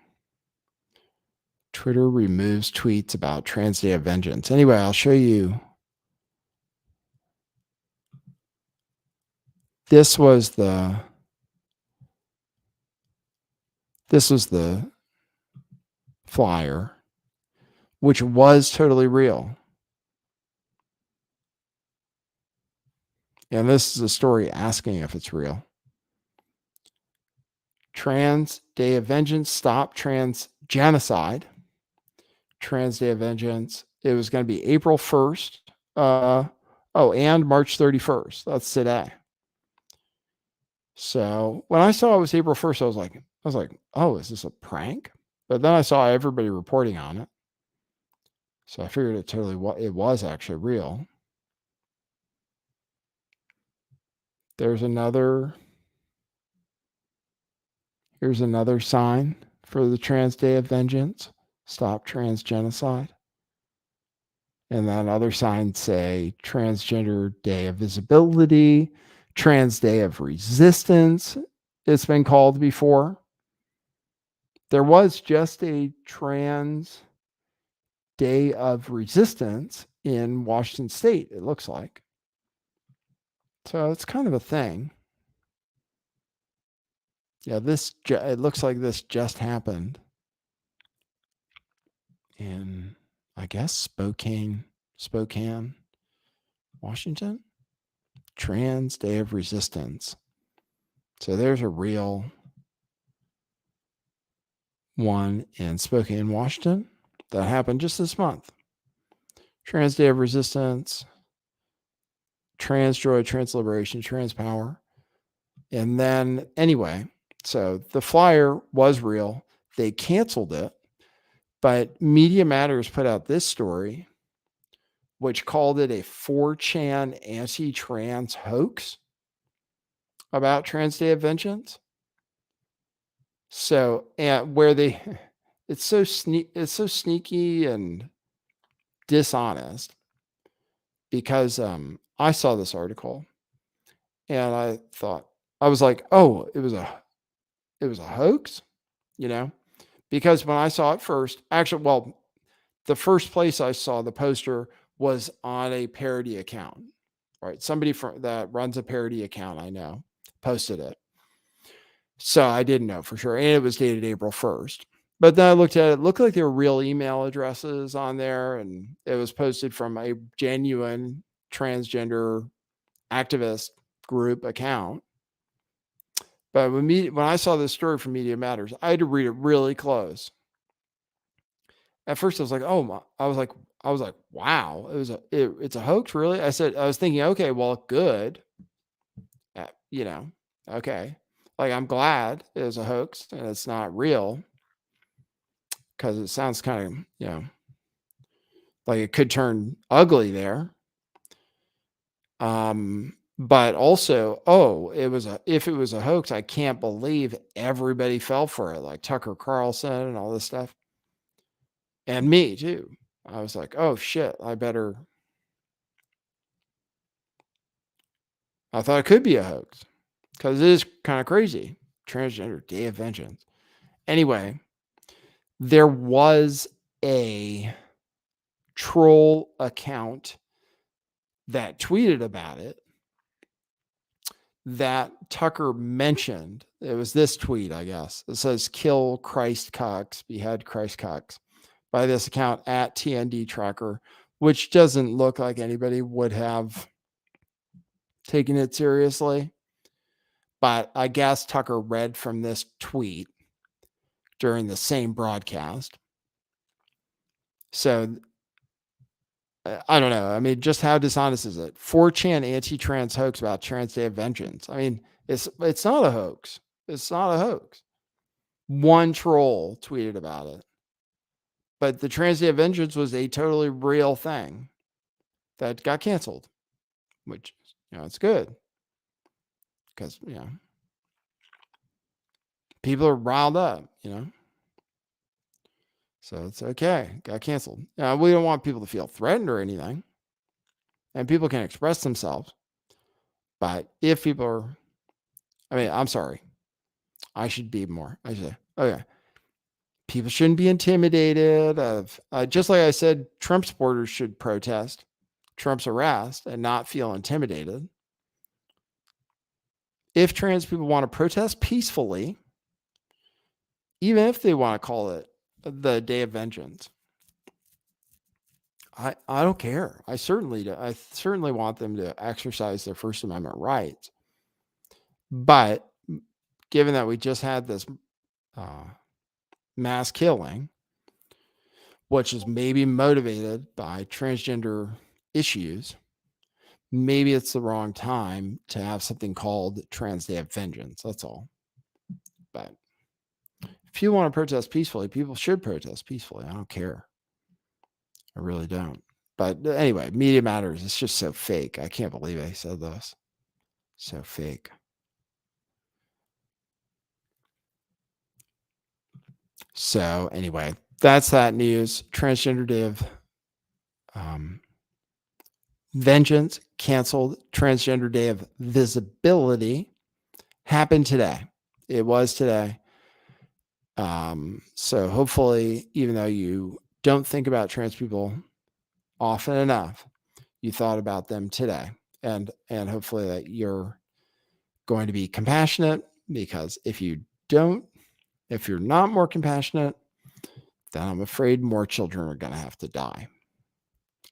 Twitter removes tweets about Trans Day of Vengeance. Anyway, I'll show you. This was the flyer, which was totally real. And this is a story asking if it's real. Trans Day of Vengeance, stop trans genocide. Trans Day of Vengeance. It was going to be April 1st. And March 31st. That's today. So when I saw it was April 1st, I was like, oh, is this a prank? But then I saw everybody reporting on it. So I figured it was actually real. Here's another sign for the Trans Day of Vengeance. Stop trans genocide. And then other signs say Transgender Day of Visibility, Trans Day of Resistance, it's been called before. There was just a Trans Day of Resistance in Washington State, it looks like. So it's kind of a thing. Yeah, it looks like this just happened in, I guess, Spokane, Washington. Trans Day of Resistance. So there's a real one in Spokane, Washington that happened just this month. Trans Day of Resistance, Trans Joy, Trans Liberation, Trans Power. And then, anyway, so the flyer was real. They canceled it, but Media Matters put out this story, which called it a 4chan anti-trans hoax about Trans Day of Vengeance. So, and where it's so sneaky and dishonest, because I saw this article and I was like, oh, it was a hoax, because when I saw it first, actually, well, the first place I saw the poster was on a parody account, right? Somebody that runs a parody account I know posted it. So I didn't know for sure. And it was dated April 1st. But then I looked at it, looked like there were real email addresses on there, and it was posted from a genuine transgender activist group account. But when I saw this story from Media Matters, I had to read it really close. At first, I was like, "Oh," I was like, "Wow, it's a hoax, really?" I was thinking, okay, well, good, okay, like I'm glad it was a hoax and it's not real, because it sounds kind of, like it could turn ugly there. But also, if it was a hoax, I can't believe everybody fell for it, like Tucker Carlson and all this stuff. And me too. I was like, oh shit, I thought it could be a hoax, because it is kind of crazy. Transgender Day of Vengeance. Anyway, there was a troll account that tweeted about it that Tucker mentioned. It was this tweet, I guess. It says, "Kill Christ Cox, behead Christ Cox," by this account at TND Tracker, which doesn't look like anybody would have taken it seriously. But I guess Tucker read from this tweet during the same broadcast. So I don't know. I mean, just how dishonest is it? 4chan anti-trans hoax about Trans Day of Vengeance. I mean, it's not a hoax. It's not a hoax. One troll tweeted about it. But the Trans Day of Vengeance was a totally real thing that got canceled, which, it's good, because, people are riled up, So it's okay. Got canceled. We don't want people to feel threatened or anything. And people can express themselves. But if people are, I'm sorry. I should be more. I should say, okay. People shouldn't be intimidated. Just like I said, Trump supporters should protest Trump's arrest and not feel intimidated. If trans people want to protest peacefully, even if they want to call it the Day of Vengeance, I don't care. I certainly want them to exercise their First Amendment rights. But given that we just had this mass killing, which is maybe motivated by transgender issues, maybe it's the wrong time to have something called Trans Day of Vengeance. That's all. But if you want to protest peacefully, people should protest peacefully. I don't care. I really don't. But anyway, Media Matters. It's just so fake. I can't believe I said this. So fake. So anyway, that's that news. Transgender Day of Vengeance canceled. Transgender Day of Visibility happened today. It was today. So hopefully, even though you don't think about trans people often enough, you thought about them today, and hopefully that you're going to be compassionate, because if you don't, if you're not more compassionate, then I'm afraid more children are going to have to die.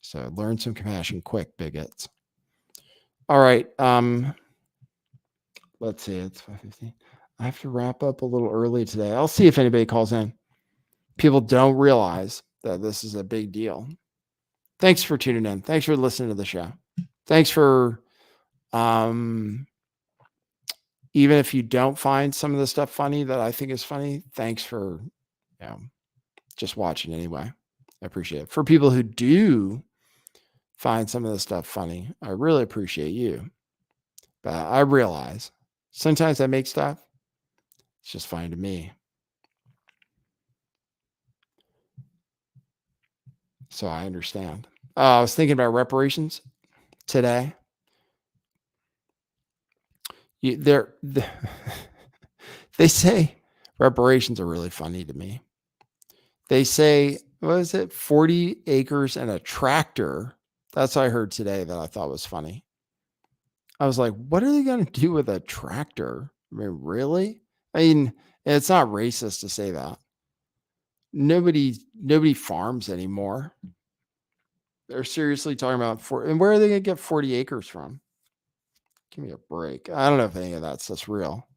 So learn some compassion quick, bigots. All right. Let's see. It's 5:15. I have to wrap up a little early today. I'll see if anybody calls in. People don't realize that this is a big deal. Thanks for tuning in. Thanks for listening to the show. Thanks for, even if you don't find some of the stuff funny that I think is funny, thanks for, just watching anyway. I appreciate it. For people who do find some of the stuff funny, I really appreciate you. But I realize sometimes I make stuff, it's just funny to me. So I understand. I was thinking about reparations today. They say reparations are really funny to me. They say, what is it? 40 acres and a tractor. That's what I heard today that I thought was funny. I was like, what are they going to do with a tractor? I mean, really? I mean, it's not racist to say that. Nobody farms anymore. They're seriously talking about and where are they going to get 40 acres from? Give me a break. I don't know if any of that's just real.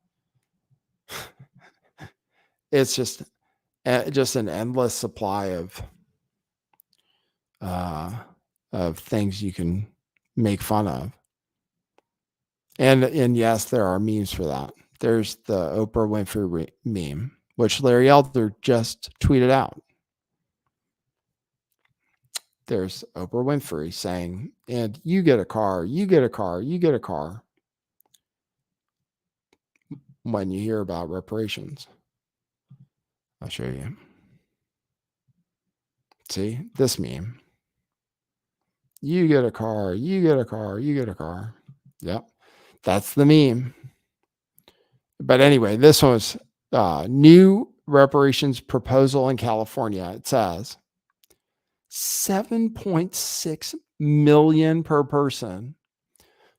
It's just an endless supply of things you can make fun of. And yes, there are memes for that. There's the Oprah Winfrey meme, which Larry Elder just tweeted out. There's Oprah Winfrey saying, and you get a car, you get a car, you get a car, when you hear about reparations. I'll show you. See, this meme. You get a car, you get a car, you get a car. Yep, that's the meme. But anyway, this was new reparations proposal in California. It says $7.6 million per person,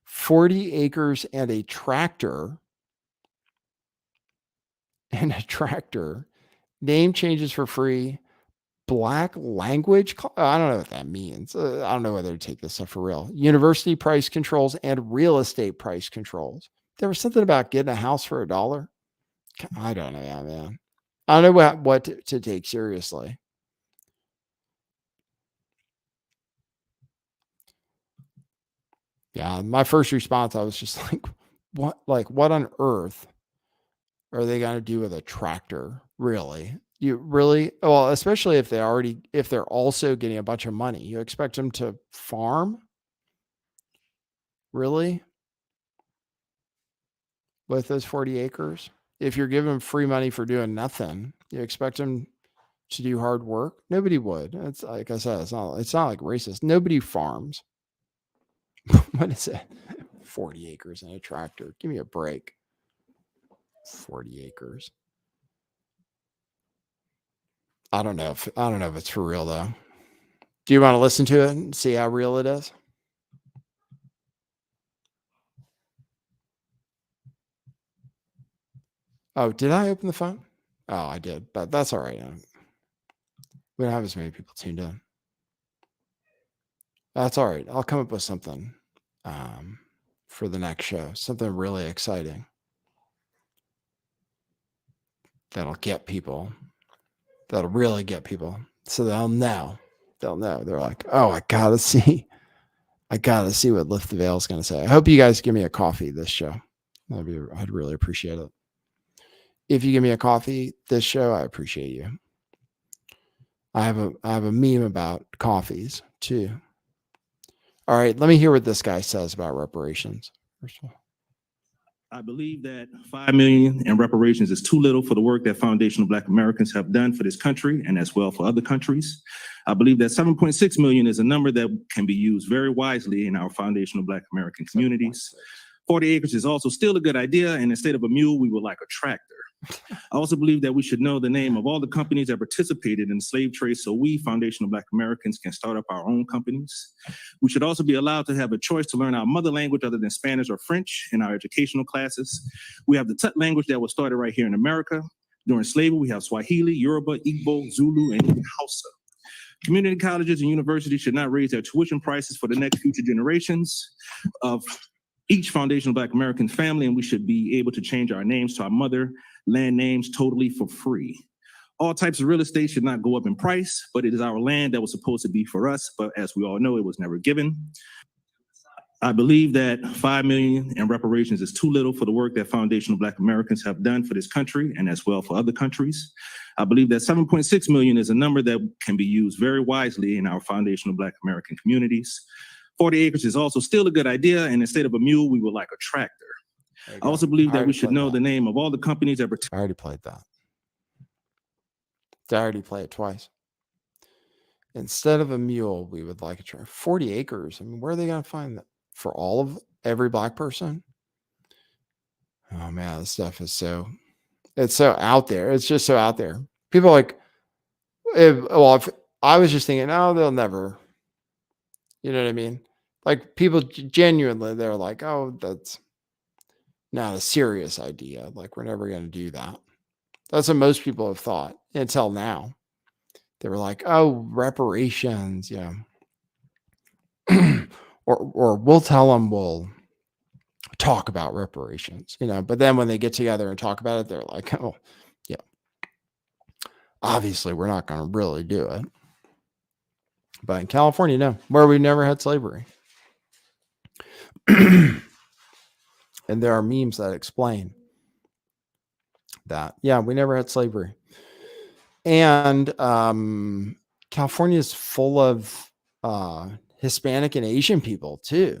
40 acres and a tractor. Name changes for free. Black language. I don't know what that means. I don't know whether to take this stuff for real. University price controls and real estate price controls. There was something about getting a house for $1. I don't know, man. I don't know what to take seriously. Yeah, my first response, I was just like, what on earth are they going to do with a tractor? Really? You really? Well, especially if they're also getting a bunch of money. You expect them to farm? Really? With those 40 acres? If you're giving them free money for doing nothing, you expect them to do hard work? Nobody would. It's like I said, it's not like racist. Nobody farms. What is it? 40 acres and a tractor. Give me a break. 40 acres. I don't know if it's for real though. Do you want to listen to it and see how real it is? Oh, did I open the phone? Oh, I did, but that's all right. We don't have as many people tuned in. That's all right. I'll come up with something for the next show. Something really exciting that'll get people. That'll really get people. So they'll know. They'll know. They're like, oh, I gotta see. I gotta see what Lift the Veil is gonna say. I hope you guys give me a coffee this show. I'd really appreciate it. If you give me a coffee this show, I appreciate you. I have a meme about coffees too. All right, let me hear what this guy says about reparations. First of all. I believe that 5 million in reparations is too little for the work that foundational Black Americans have done for this country and as well for other countries. I believe that 7.6 million is a number that can be used very wisely in our foundational Black American communities. 40 acres is also still a good idea, and instead of a mule, we would like a tractor. I also believe that we should know the name of all the companies that participated in the slave trade so we, foundational Black Americans, can start up our own companies. We should also be allowed to have a choice to learn our mother language other than Spanish or French in our educational classes. We have the Tut language that was started right here in America. During slavery, we have Swahili, Yoruba, Igbo, Zulu, and even Hausa. Community colleges and universities should not raise their tuition prices for the next future generations of each foundational Black American family, and we should be able to change our names to our motherland names totally for free. All types of real estate should not go up in price, but it is our land that was supposed to be for us, but as we all know, it was never given. I believe that 5 million in reparations is too little for the work that foundational Black Americans have done for this country and as well for other countries. I believe that 7.6 million is a number that can be used very wisely in our foundational Black American communities. 40 acres is also still a good idea, and instead of a mule, we would like a tractor. I also believe that we should know the name of all the companies that I already played that. I already played it twice. Instead of a mule, we would like a tractor. 40 acres. I mean, where are they going to find that? For all of every Black person? Oh man, this stuff is it's so out there. It's just so out there. People are like, if I was just thinking, oh, they'll never, you know what I mean? Like people genuinely, they're like, oh, that's not a serious idea. Like we're never going to do that. That's what most people have thought until now. They were like, oh, reparations, or we'll tell them we'll talk about reparations, but then when they get together and talk about it, they're like, oh, yeah, obviously we're not going to really do it. But in California, no, where we never had slavery. And there are memes that explain that, yeah, we never had slavery. And California is full of Hispanic and Asian people too,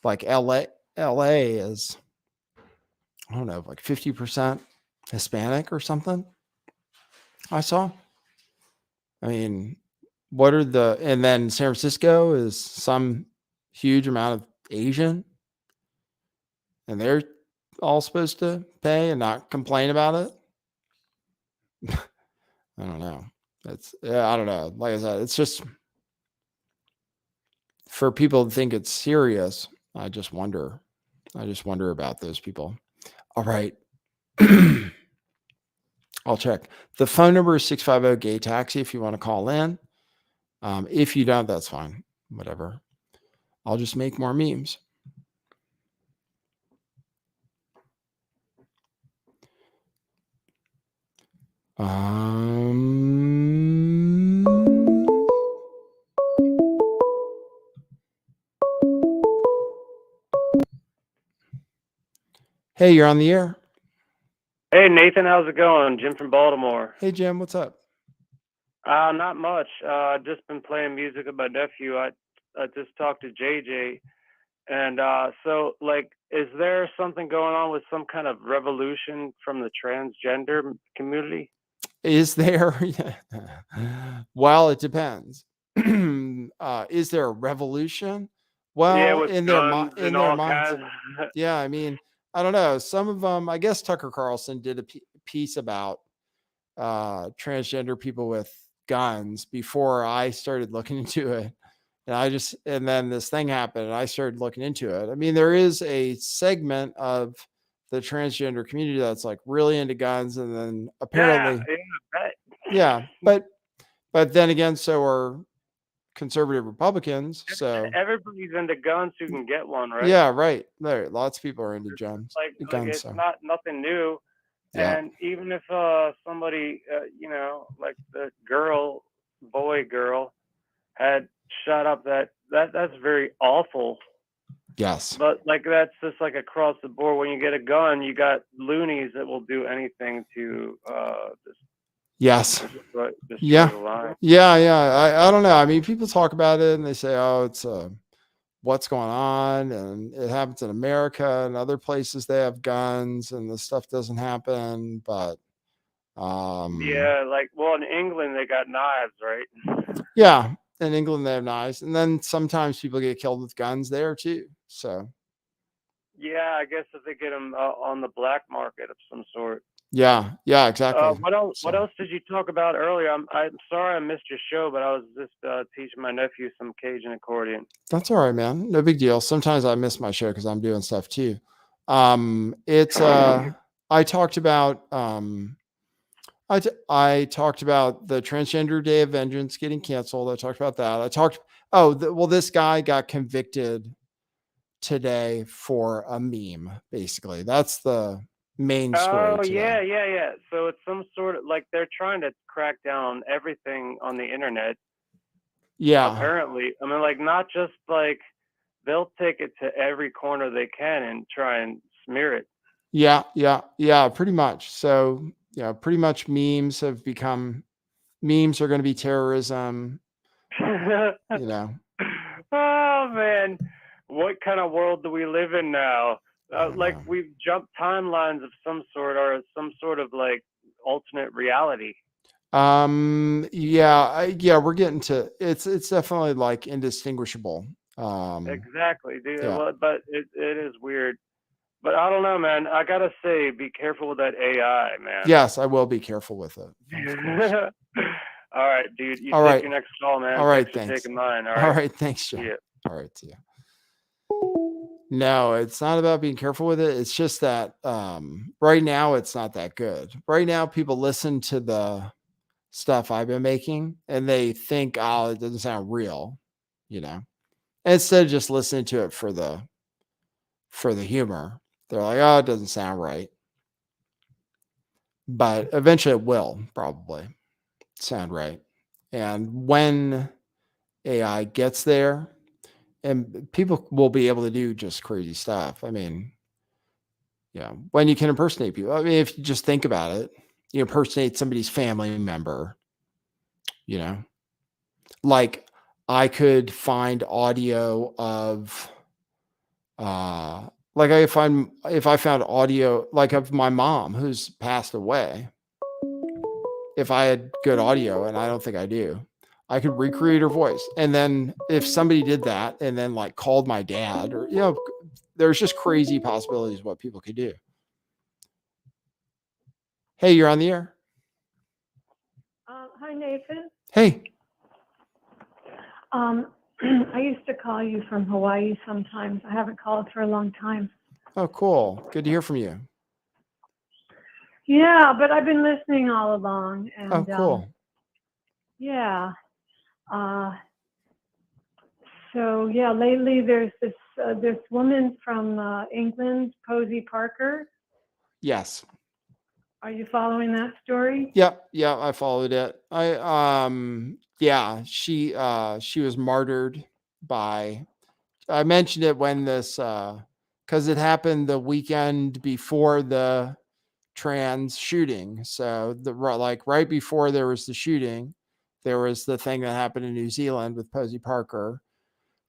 like LA is, I don't know, like 50% Hispanic or something. I saw. I mean, and then San Francisco is some huge amount of Asian, and they're all supposed to pay and not complain about it. I don't know. I don't know. Like I said, it's just for people to think it's serious. I just wonder about those people. All right. I'll check. The phone number is 650 Gay Taxi if you want to call in. If you don't, that's fine. Whatever. I'll just make more memes. Hey, you're on the air. Hey, Nathan, how's it going? Jim from Baltimore. Hey, Jim, what's up? Not much. Just been playing music with my nephew. I just talked to JJ. And so, like, is there something going on with some kind of revolution from the transgender community? Is there? Well, it depends. Is there a revolution? Well, yeah, with in guns their and all minds. kinds. Yeah, I mean, I don't know. Some of them, I guess Tucker Carlson did a piece about transgender people with guns before I started looking into it. And then this thing happened and I started looking into it. I mean, there is a segment of the transgender community that's like really into guns, and then apparently, yeah, but then again, so are conservative Republicans. So everybody's into guns who can get one, right? Yeah, right. There, lots of people are into guns. Like it's not nothing new. Yeah. And even if somebody, like the girl had shot up that's very awful. Yes. But like that's just like across the board. When you get a gun, you got loonies that will do anything to Yes. destroy Yeah. the line. Yeah. Yeah. I don't know. I mean, people talk about it and they say, oh, it's what's going on, and it happens in America and other places they have guns and this stuff doesn't happen. But Yeah, like well in England they got knives, right? yeah, in England they have knives, and then sometimes people get killed with guns there too. So Yeah, I guess if they get them on the black market of some sort. yeah, exactly. What else? What So else did you talk about earlier? I'm sorry I missed your show, but I was just teaching my nephew some Cajun accordion. that's all right, man. No big deal. Sometimes I miss my show because I'm doing stuff too. It's I talked about I talked about the Transgender Day of Vengeance getting canceled. I talked about that. Well, this guy got convicted today for a meme. Basically, that's the main story Oh today. yeah. So it's some sort of like they're trying to crack down everything on the internet. Yeah, Apparently, I mean, like not just like they'll take it to every corner they can and try and smear it. yeah, pretty much. So yeah, pretty much memes are going to be terrorism. You know, Oh man, what kind of world do we live in now? I don't Like know. we've jumped timelines of some sort or some sort of like alternate reality. Yeah, we're getting to it's definitely like indistinguishable. Exactly, dude. Yeah. Well, but it is weird. But I don't know, man. I gotta say, be careful with that AI, man. Yes, I will be careful with it. Of course. All right, dude. You All take right. your next call, man. All right, Thanks for thanks. taking mine. All All right. right, thanks, John. See ya. All right, see ya. No, it's not about being careful with it. It's just that right now it's not that good. Right now, people listen to the stuff I've been making and they think, oh, it doesn't sound real, you know. Instead of just listening to it for the humor, they're like, oh, it doesn't sound right. But eventually it will probably sound right. And when AI gets there, and people will be able to do just crazy stuff. I mean, yeah, when you can impersonate people. I mean, if you just think about it, you impersonate somebody's family member, you know, like I could find audio of, like if I found audio like of my mom who's passed away, if I had good audio, and I don't think I do, I could recreate her voice. And then if somebody did that and then like called my dad, or there's just crazy possibilities what people could do. Hey, you're on the air. Hi, Nathan. Hey. I used to call you from Hawaii sometimes. I haven't called for a long time. Oh, cool. Good to hear from you. Yeah, but I've been listening all along. And, Oh, cool. Yeah. So yeah, lately there's this woman from England, Posey Parker. Yes. Are you following that story? Yep. Yeah, I followed it. She was martyred by, I mentioned it when this, because it happened the weekend before the trans shooting. So right before there was the shooting, there was the thing that happened in New Zealand with Posey Parker,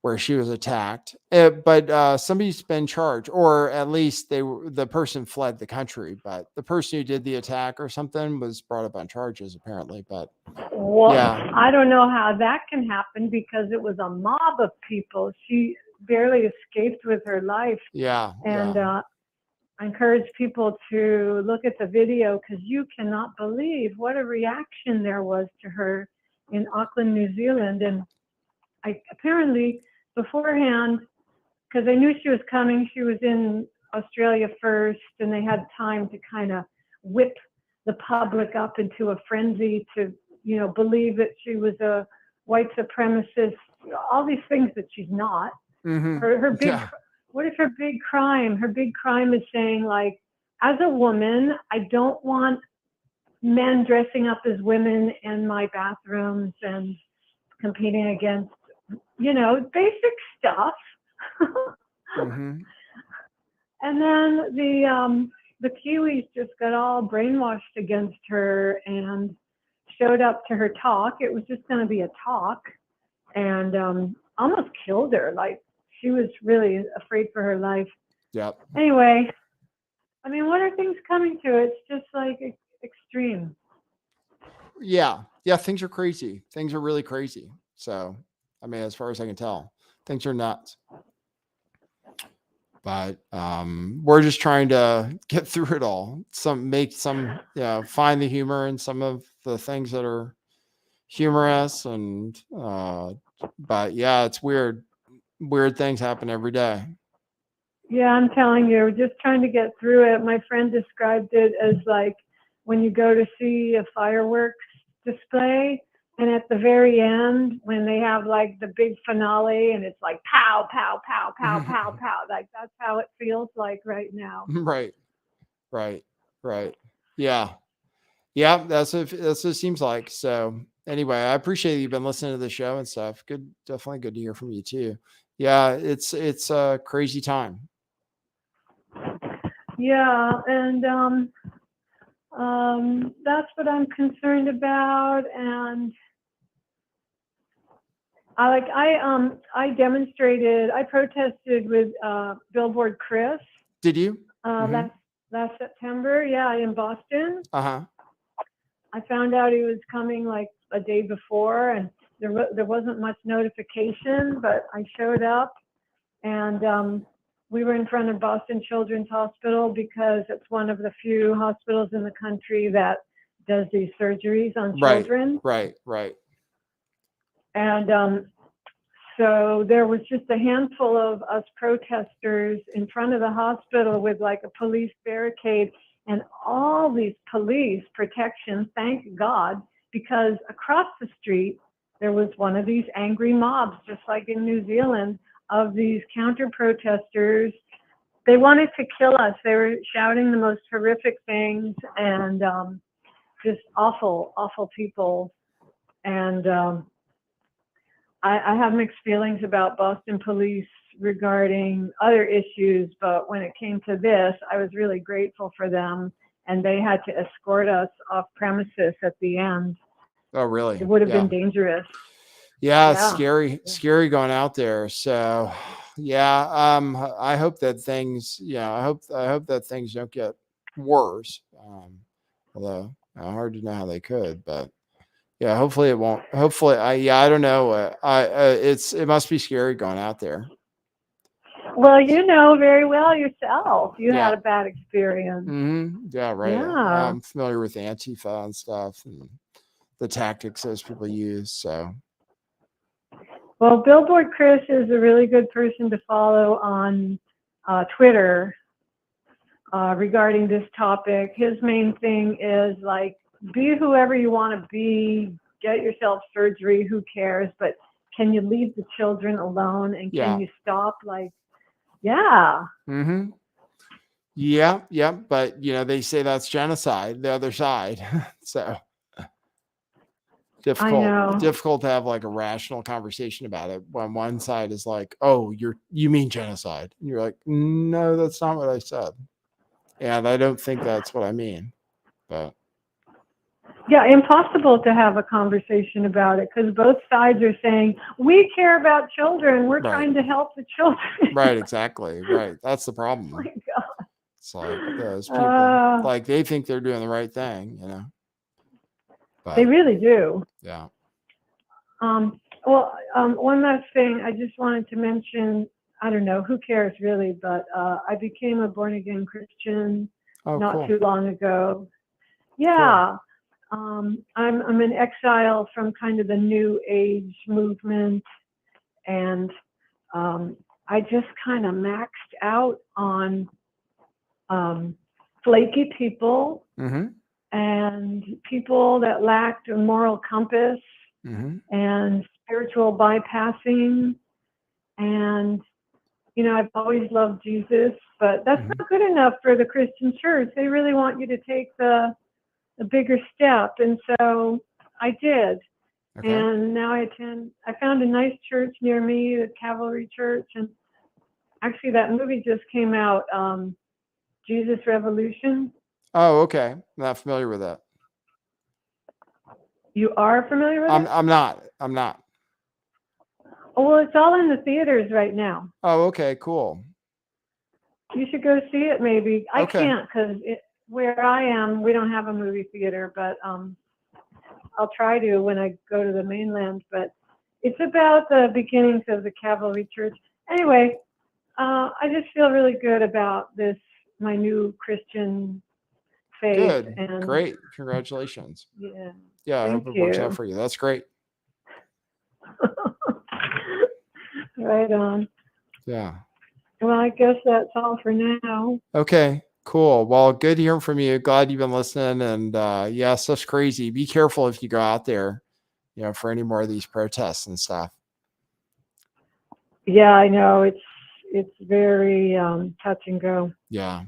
where she was attacked. But somebody's been charged, or at least the person fled the country. But the person who did the attack or something was brought up on charges apparently. But Well, yeah, I don't know how that can happen because it was a mob of people. She barely escaped with her life. yeah, And yeah. I encourage people to look at the video because you cannot believe what a reaction there was to her in Auckland, New Zealand. And I apparently beforehand, because I knew she was coming, she was in Australia first, and they had time to kind of whip the public up into a frenzy to, believe that she was a white supremacist, all these things that she's not. Mm-hmm. Her big, Yeah. what is her big crime? Her big crime is saying, like, as a woman, I don't want men dressing up as women in my bathrooms and competing against, basic stuff. Mm-hmm. And then the Kiwis just got all brainwashed against her and showed up to her talk. It was just going to be a talk, and almost killed her. Like, she was really afraid for her life. Yep. Anyway, I mean, what are things coming to? It's just like extreme. Yeah. Yeah. Things are crazy. Things are really crazy. So, I mean, as far as I can tell, things are nuts. But we're just trying to get through it all. Find the humor in some of the things that are humorous, and but yeah, it's weird. Weird things happen every day. Yeah, I'm telling you, we're just trying to get through it. My friend described it as like when you go to see a fireworks display, and at the very end, when they have like the big finale and it's like pow, pow, pow, pow, pow, pow, like that's how it feels like right now. Right. Yeah. Yeah, that's what it seems like. So anyway, I appreciate you've been listening to the show and stuff. Definitely good to hear from you too. Yeah, it's a crazy time. Yeah, and that's what I'm concerned about. And I demonstrated, I protested with Billboard Chris Did you? Mm-hmm. last September. Yeah, in Boston. Uh-huh. I found out he was coming like a day before, and there wasn't much notification, but I showed up, and we were in front of Boston Children's Hospital because it's one of the few hospitals in the country that does these surgeries on children. Right. And so there was just a handful of us protesters in front of the hospital with like a police barricade and all these police protection, thank God, because across the street, there was one of these angry mobs, just like in New Zealand, of these counter protesters. They wanted to kill us. They were shouting the most horrific things, and just awful, awful people. And I have mixed feelings about Boston police regarding other issues, but when it came to this, I was really grateful for them, and they had to escort us off premises at the end. Oh, really? It would have been dangerous. Yeah, it's scary going out there. So, yeah, I hope that things, I hope that things don't get worse. Although hard to know how they could, but yeah, hopefully it won't. Hopefully, I don't know. It must be scary going out there. Well, you know very well yourself. You had a bad experience. Mm-hmm. Yeah, right. Yeah. I'm familiar with Antifa and stuff and the tactics those people use. So. Well, Billboard Chris is a really good person to follow on Twitter regarding this topic. His main thing is like, be whoever you want to be, get yourself surgery, who cares? But can you leave the children alone, and can you stop Mm-hmm. Yeah. But they say that's genocide, the other side. So difficult to have like a rational conversation about it when one side is like, oh, you mean genocide. And you're like, no, that's not what I said. And I don't think that's what I mean. But yeah, impossible to have a conversation about it because both sides are saying, we care about children. We're trying to help the children. Right, exactly. Right. That's the problem. Oh my God. It's like those people, like they think they're doing the right thing, But, they really do. Yeah. One last thing I just wanted to mention, I don't know, who cares really, but I became a born-again Christian not too long ago. Yeah. Cool. I'm in exile from kind of the New Age movement, and I just kind of maxed out on flaky people and people that lacked a moral compass and spiritual bypassing, and you know, I've always loved Jesus, but that's Mhm. not good enough for the Christian church. They really want you to take the bigger step. And so I did. Okay. And now I found a nice church near me, the Cavalry Church. And actually, that movie just came out, Jesus Revolution. Oh, okay. Not familiar with that. You are familiar with it? I'm not. Oh, well, it's all in the theaters right now. Oh, okay, cool. You should go see it maybe. I Okay. can't because where I am, we don't have a movie theater, but I'll try to when I go to the mainland. But it's about the beginnings of the Cavalry Church. Anyway, I just feel really good about this, my new Christian faith. Good. And Great. Congratulations. yeah, Yeah, I thank hope it works out you. for you. That's great. Right on. Yeah. Well, I guess that's all for now. Okay, cool. Well, good hearing from you. Glad you've been listening. And yeah, stuff's crazy. Be careful if you go out there, you know, for any more of these protests and stuff. Yeah, I know it's very touch and go. Yeah.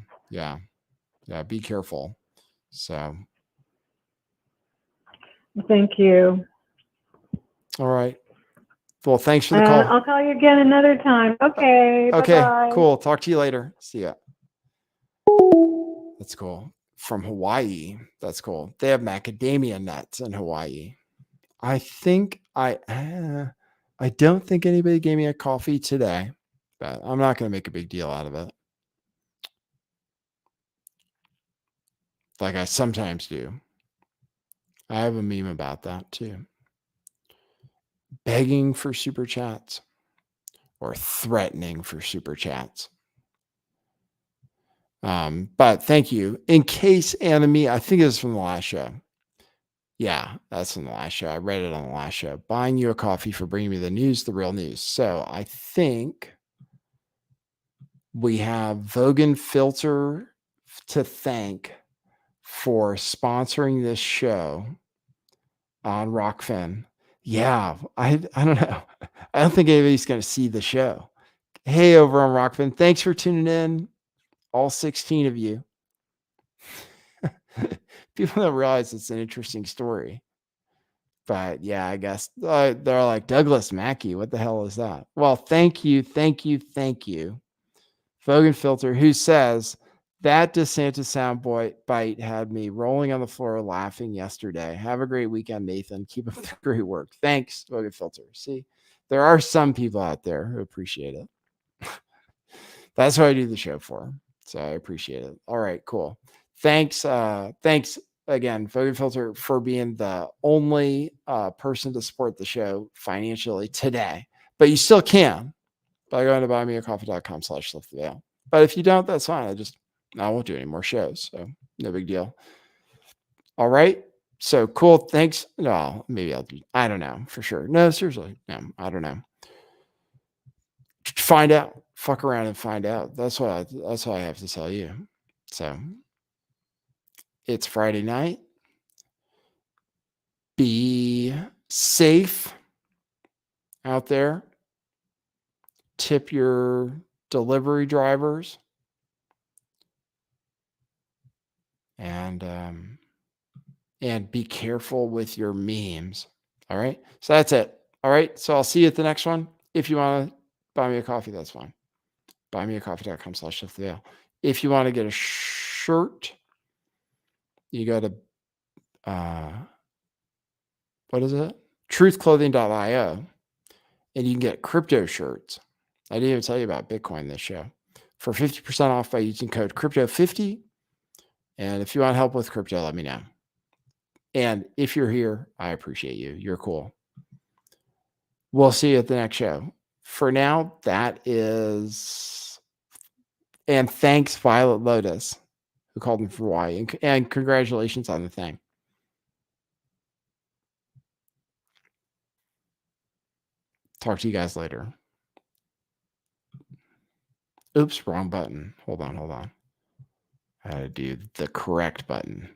Be careful. So, Thank you. all right. Well, thanks for the call. I'll call you again another time. Okay. Okay, Bye-bye. cool. Talk to you later. See ya. That's cool. From Hawaii. That's cool. They have macadamia nuts in Hawaii. I don't think anybody gave me a coffee today, but I'm not going to make a big deal out of it. Like I sometimes do. I have a meme about that too. Begging for super chats or threatening for super chats. But thank you. In case enemy, I think it was from the last show. Yeah, that's from the last show. I read it on the last show. Buying you a coffee for bringing me the news, the real news. So I think we have Vogan Filter to thank for sponsoring this show on Rockfin. Yeah, I don't know. I don't think anybody's going to see the show. Hey, over on Rockfin, thanks for tuning in, all 16 of you. People don't realize it's an interesting story. But yeah, I guess they're like, Douglas Mackey, what the hell is that? Well, thank you. Vogan Filter, who says, that DeSantis soundbite had me rolling on the floor laughing yesterday. Have a great weekend, Nathan. Keep up the great work. Thanks, Vogan Filter. See, there are some people out there who appreciate it. That's what I do the show for. So I appreciate it. All right, cool. Thanks. Thanks again, Vogan Filter, for being the only person to support the show financially today. But you still can by going to buymeacoffee.com/lifttheveil. But if you don't, that's fine. I won't do any more shows. So no big deal. All right. So cool. Thanks. No, maybe I don't know for sure. No, seriously. No, I don't know. Find out. Fuck around and find out. That's what I have to tell you. So it's Friday night. Be safe out there. Tip your delivery drivers. And be careful with your memes. All right. So that's it. All right. So I'll see you at the next one. If you want to buy me a coffee, that's fine. Buymeacoffee.com/lifttheveil. If you want to get a shirt, you go to what is it? truthclothing.io, and you can get crypto shirts. I didn't even tell you about Bitcoin this show for 50% off by using code crypto50. And if you want help with crypto, let me know. And if you're here, I appreciate you. You're cool. We'll see you at the next show. For now, that is, and thanks Violet Lotus, who called me from Hawaii, and congratulations on the thing. Talk to you guys later. Oops, wrong button. Hold on. I had to do the correct button.